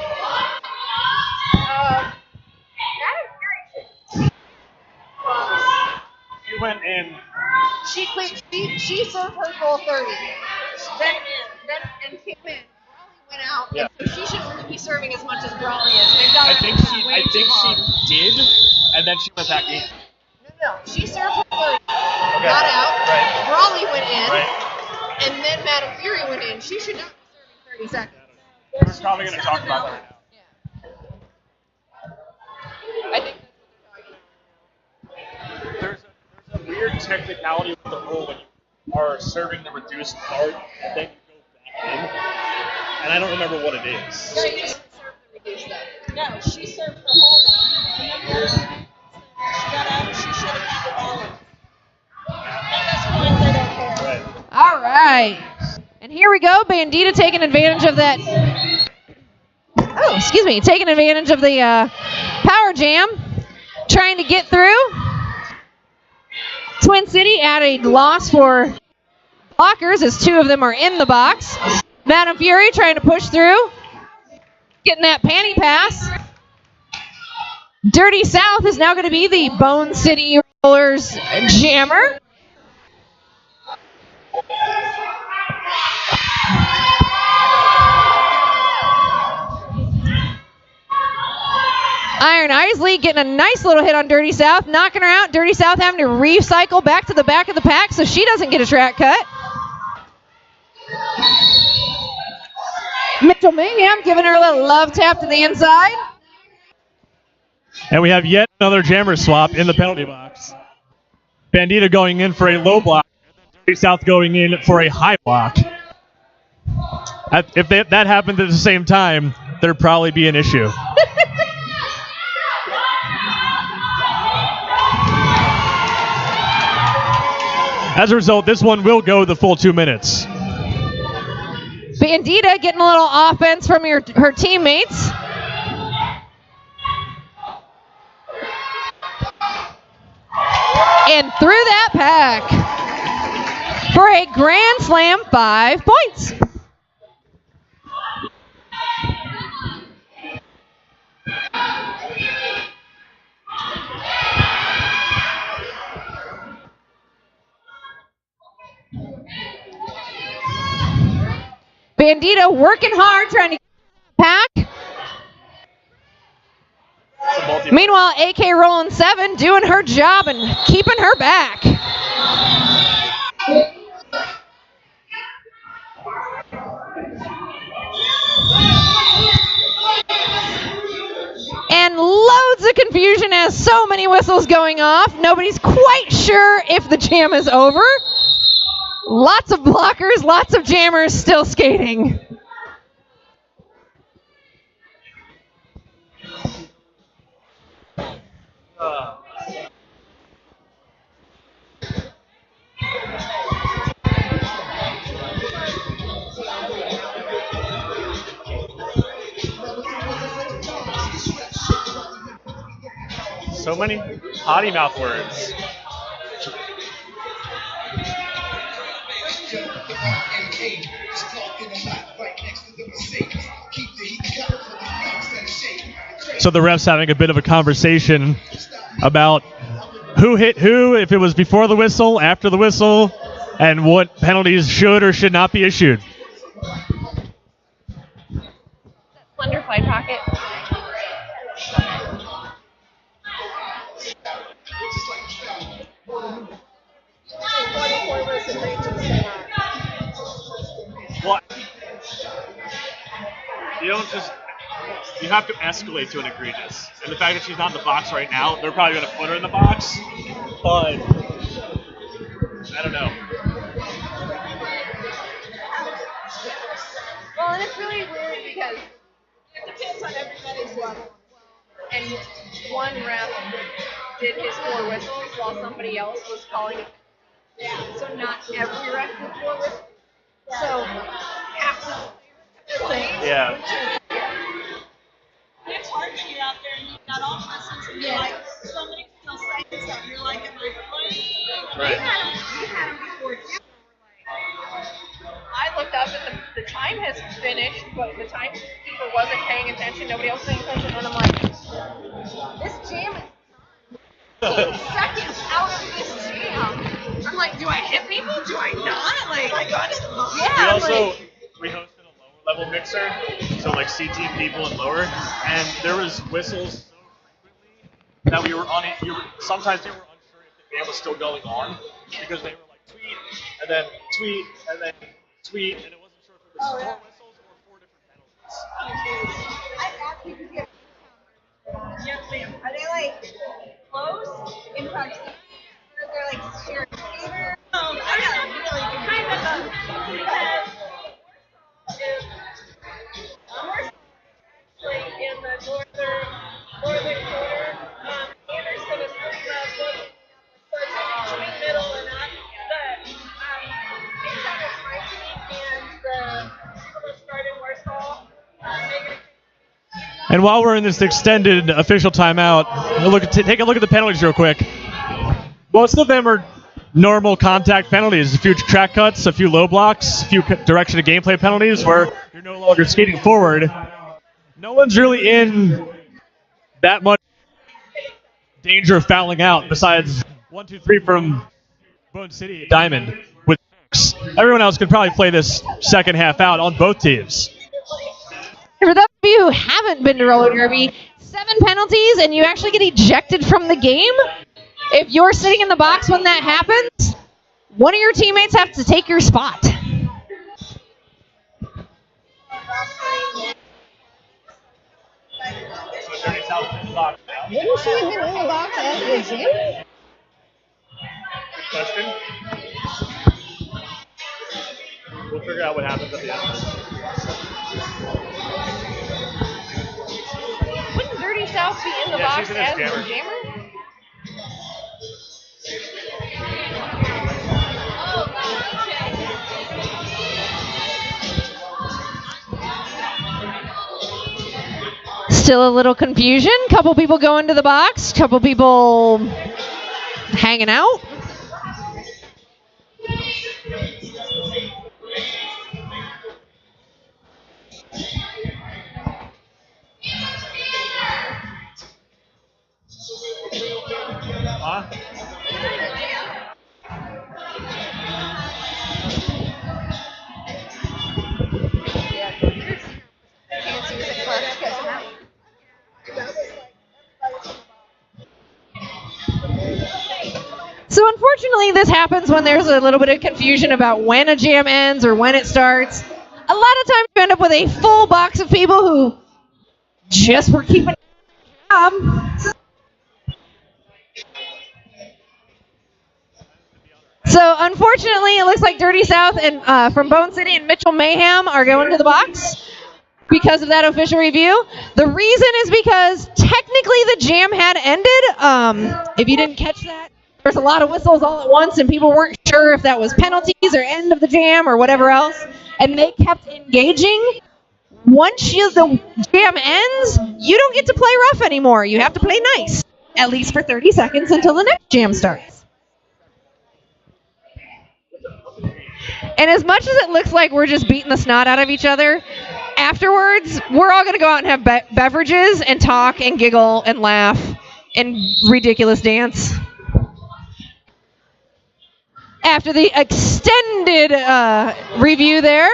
She went in. She served her goal 30. and came in. Brawley went out, Yeah. and so she shouldn't really be serving as much as Brawley is. They've got I her think way too long. she did, and then she went back in. No. She served her 30, got out. Right. Brawley went in, Right. and then Madam Fury went in. She should not be serving 30 seconds. We're probably going to talk about that right now. Yeah. I think that's what they're talking about. There's a weird technicality with the rule when you are serving the reduced part and then you go back in. And I don't remember what it is. Yeah, you didn't serve the reduced though. No, she served her whole one. Remember? She got out and she should have had the ball. At this point, they don't care. Right. All right. And here we go. Bandita taking advantage of that. Oh, excuse me. Taking advantage of the power jam. Trying to get through. Twin City at a loss for blockers as two of them are in the box. Madam Fury trying to push through. Getting that panty pass. Dirty South is now going to be the Bone City Rollers jammer. Iron Isley getting a nice little hit on Dirty South, knocking her out. Dirty South having to recycle back to the back of the pack so she doesn't get a track cut. Mitchell Mayhem giving her a little love tap to the inside. And we have yet another jammer swap in the penalty box. Bandita going in for a low block, and then Dirty South going in for a high block. If that happened at the same time, there'd probably be an issue. As a result, this one will go the full 2 minutes. Bandita getting a little offense from her teammates. And through that pack for a Grand Slam, 5 points. Bandita working hard trying to get the pack. Meanwhile, AK rolling 7 doing her job and keeping her back. And loads of confusion as so many whistles going off. Nobody's quite sure if the jam is over. Lots of blockers, lots of jammers still skating. So many potty mouth words. So the ref's having a bit of a conversation about who hit who, if it was before the whistle, after the whistle, and what penalties should or should not be issued. Wonderfly pocket. What? You don't just. You have to escalate to an egregious. And the fact that she's not in the box right now, they're probably going to put her in the box. But I don't know. Well, and it's really weird because it depends on everybody's level. And one ref did his 4 whistles while somebody else was calling it. So not every ref did 4 whistles. So half the thing. Yeah. It's hard to get out there and you've got all lessons and you're like, somebody's still saying stuff. You're like, am I playing? Right. We had them before too. I looked up and the time has finished, but the timekeeper wasn't paying attention. Nobody else paying attention, and I'm like, this jam is 15 seconds out of this jam. I'm like, do I hit people? Do I not? Like, yeah. We also, we hosted a lower level mixer, so like CT people and lower, and there was whistles so frequently that we were sometimes they were unsure if the game was still going on because they were like tweet and then tweet and then tweet, and it wasn't sure if it was 4 whistles or 4 different penalties. Yes, ma'am. Are they like close in proximity? Or they're like sharing favor? I don't really kind of both. Because actually in the northern quarter, Anderson is pretty much looking between middle and up. But these are my team and the people that started Warsaw. And while we're in this extended official timeout, take a look at the penalties real quick. Most of them are normal contact penalties. A few track cuts, a few low blocks, a few direction of gameplay penalties where you're no longer skating forward. No one's really in that much danger of fouling out besides 1, 2, 3 from Bone City Diamond. With everyone else could probably play this second half out on both teams. For those of you who haven't been to roller derby, 7 penalties and you actually get ejected from the game. If you're sitting in the box when that happens, one of your teammates has to take your spot. Wouldn't she have been in the box at the gym? Good question. We'll figure out what happens at the end. Wouldn't Dirty South be in the box she's in this as jammer. the jammer? Still a little confusion. Couple people go into the box. Couple people hanging out. So unfortunately, this happens when there's a little bit of confusion about when a jam ends or when it starts. A lot of times you end up with a full box of people who just were keeping their job. So unfortunately, it looks like Dirty South and from Bone City and Mitchell Mayhem are going to the box because of that official review. The reason is because technically the jam had ended. If you didn't catch that, there's a lot of whistles all at once, and people weren't sure if that was penalties or end of the jam or whatever else, and they kept engaging. Once the jam ends, you don't get to play rough anymore. You have to play nice, at least for 30 seconds until the next jam starts. And as much as it looks like we're just beating the snot out of each other, afterwards, we're all going to go out and have beverages and talk and giggle and laugh and ridiculous dance. After the extended review there,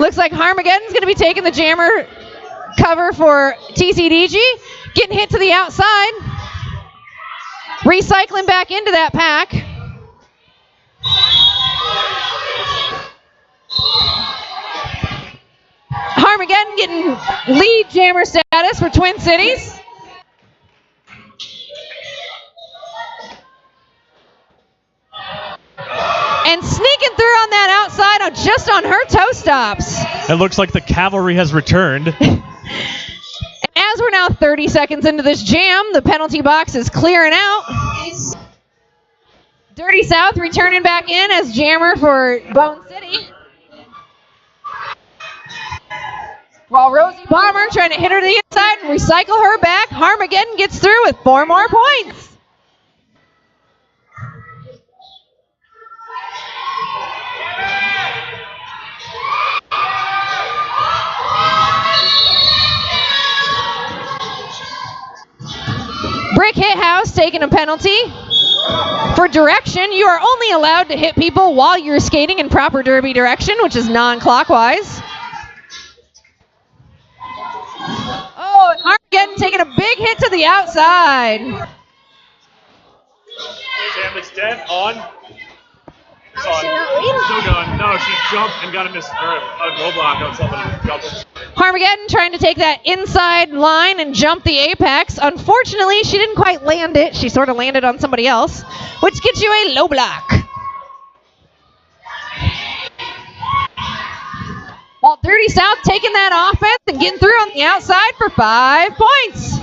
looks like Harmageddon's going to be taking the jammer cover for TCDG, getting hit to the outside, recycling back into that pack. Harmageddon getting lead jammer status for Twin Cities. And sneaking through on that outside just on her toe stops. It looks like the cavalry has returned. And as we're now 30 seconds into this jam, the penalty box is clearing out. Dirty South returning back in as jammer for Bone City. While Rosie Bomber trying to hit her to the inside and recycle her back, Harmageddon gets through with 4 more points. Brick Hit House taking a penalty. For direction, you are only allowed to hit people while you're skating in proper derby direction, which is non-clockwise. Harmageddon taking a big hit to the outside. Jam is dead on. It's on. Still going. No, she jumped and got a roadblock on somebody. Harmageddon trying to take that inside line and jump the apex. Unfortunately, she didn't quite land it. She sort of landed on somebody else, which gets you a low block. While Dirty South taking that offense and getting through on the outside for 5 points.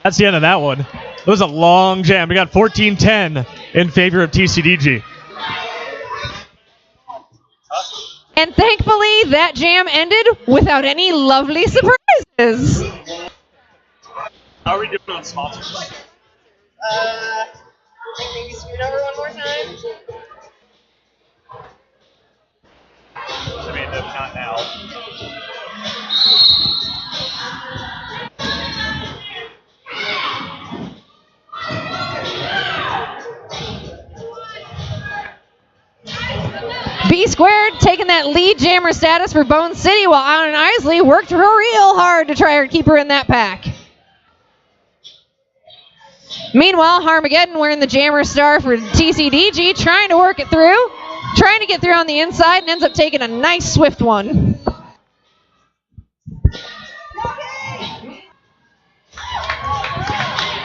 That's the end of that one. It was a long jam. We got 14-10 in favor of TCDG. And thankfully, that jam ended without any lovely surprises. How are we doing on sponsors? Maybe scoot over one more time. I mean, not now. B Squared taking that lead jammer status for Bone City, while Iron Isley worked real hard to try to keep her in that pack. Meanwhile, Harmageddon wearing the jammer star for TCDG, trying to work it through, trying to get through on the inside, and ends up taking a nice swift one.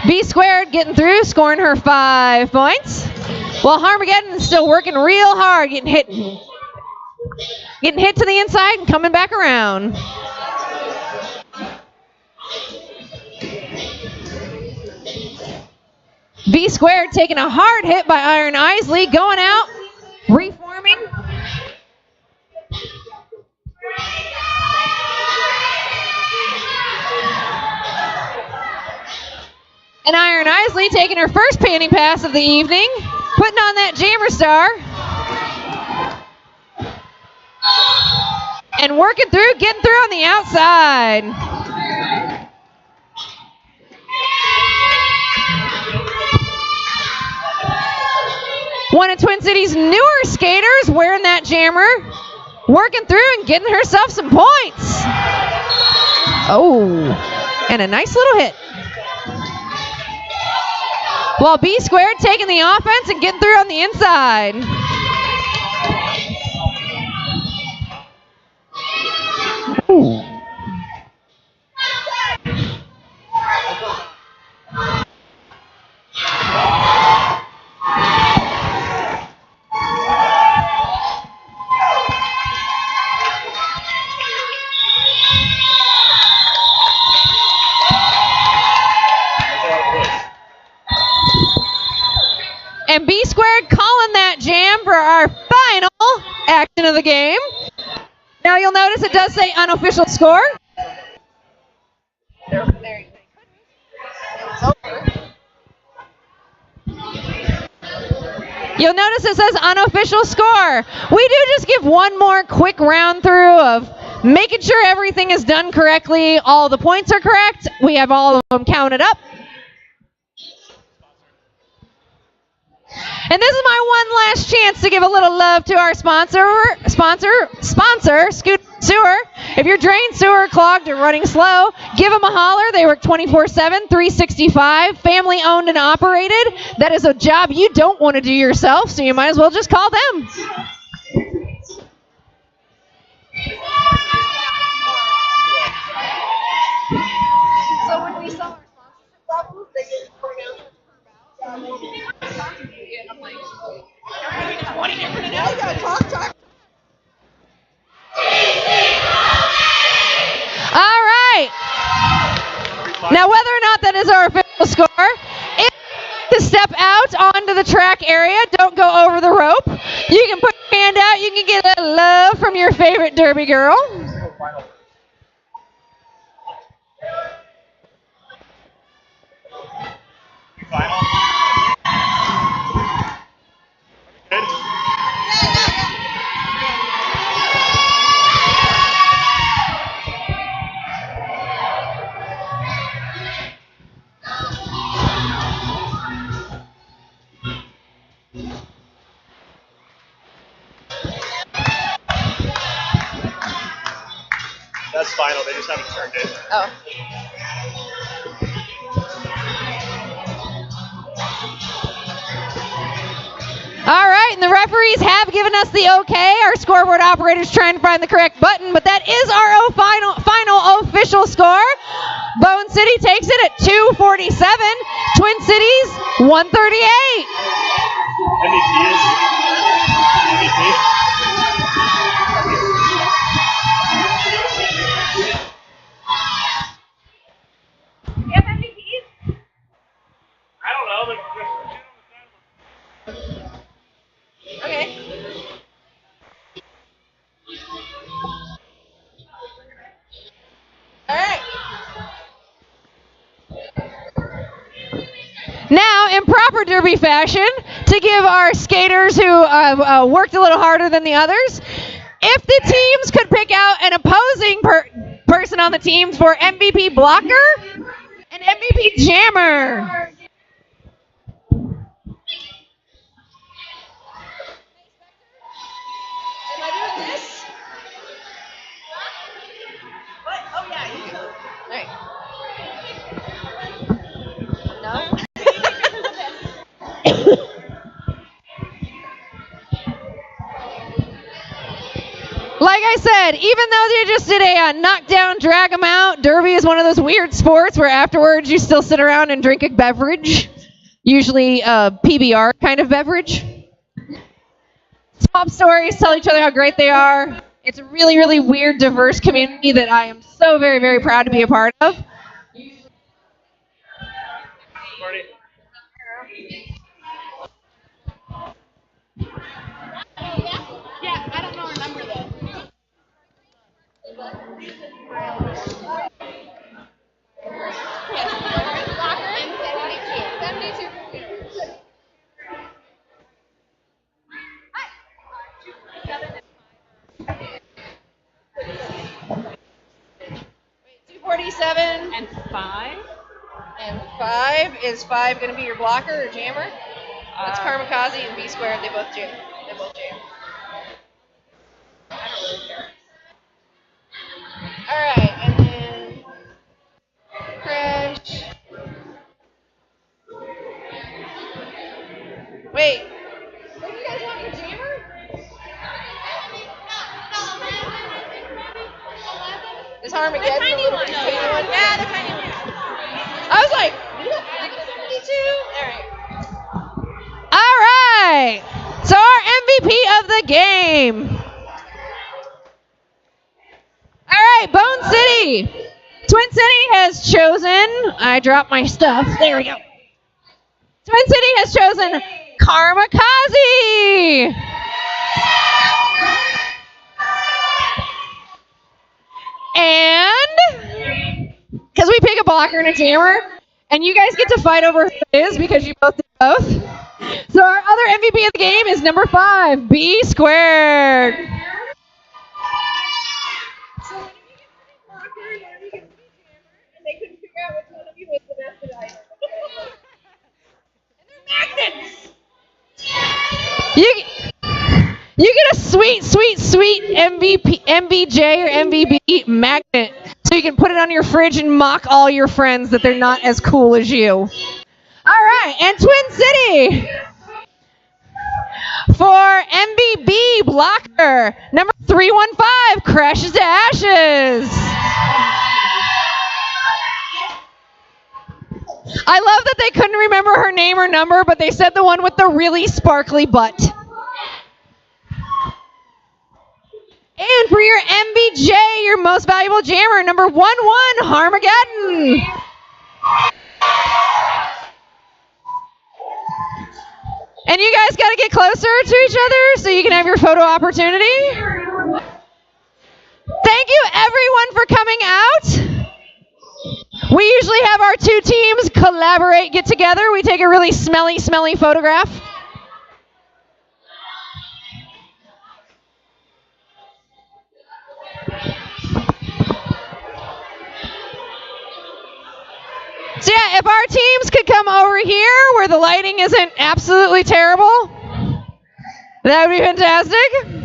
B Squared getting through, scoring her 5 points. While Harmageddon is still working real hard, getting hit to the inside and coming back around. B Squared taking a hard hit by Iron Isley, going out, reforming. And Iron Isley taking her first panty pass of the evening, putting on that jammer star. And working through, getting through on the outside. One of Twin Cities' newer skaters wearing that jammer, working through and getting herself some points. Oh, and a nice little hit. While B Squared taking the offense and getting through on the inside. Ooh. And B Squared calling that jam for our final action of the game. Now you'll notice it does say unofficial score. You'll notice it says unofficial score. We do just give one more quick round through of making sure everything is done correctly. All the points are correct. We have all of them counted up. And this is my one last chance to give a little love to our sponsor, Scoot Sewer. If your drain sewer clogged or running slow, give them a holler. They work 24/7, 365, family owned and operated. That is a job you don't want to do yourself, so you might as well just call them. So when we sell our sponsorship levels, they get pronounced. I'm like, what are you going to know? You gotta talk. All right. Now, whether or not that is our official score, if you like to step out onto the track area, don't go over the rope. You can put your hand out. You can get a little love from your favorite derby girl. Final. Good. this final. They just haven't turned it. Oh. All right, and the referees have given us the okay. Our scoreboard operator's trying to find the correct button, but that is our final official score. Bone City takes it at 247. Twin Cities 138. MVP is MVP. You have MVPs? I don't know. Okay. All right. Now, in proper derby fashion, to give our skaters who worked a little harder than the others, if the teams could pick out an opposing person on the teams for MVP blocker and MVP jammer. Am I doing this? What? Oh, yeah, you can. All right. No? Like I said, even though they just did a knockdown, drag 'em out, derby is one of those weird sports where afterwards you still sit around and drink a beverage, usually a PBR kind of beverage. Swap stories, tell each other how great they are. It's a really, really weird, diverse community that I am so very, very proud to be a part of. Marty. Yeah, I don't know her number though. Wait, 247 And 5? and 5. Is 5 going to be your blocker or jammer? That's Karmakaze and B squared. They both jam. I don't really care. All right, and then crash. Wait. What do you guys want your jammer? Is Armageddon the little one? Yeah, the tiny one. I was like, you got 72? All right. So our MVP of the game. All right, Bone City. Twin City has chosen. I dropped my stuff. There we go. Twin City has chosen Karmakaze. And because we pick a blocker and a jammer, and you guys get to fight over who it is because you both did both. So our other MVP of the game is number 5, B squared. So when you get to the blocker, and then you get to the jammer, and they couldn't figure out which one of you was the best at either. And they're magnets! You get a sweet, sweet, sweet MVP, MVJ or MVB magnet, so you can put it on your fridge and mock all your friends that they're not as cool as you. All right, and Twin City for MVB blocker, number 315, crashes to ashes. I love that they couldn't remember her name or number, but they said the one with the really sparkly butt. And for your MVJ, your most valuable jammer, number 11, Armageddon. And you guys got to get closer to each other so you can have your photo opportunity. Thank you, everyone, for coming out. We usually have our two teams collaborate, get together. We take a really smelly, smelly photograph. So yeah, if our teams could come over here where the lighting isn't absolutely terrible, that would be fantastic.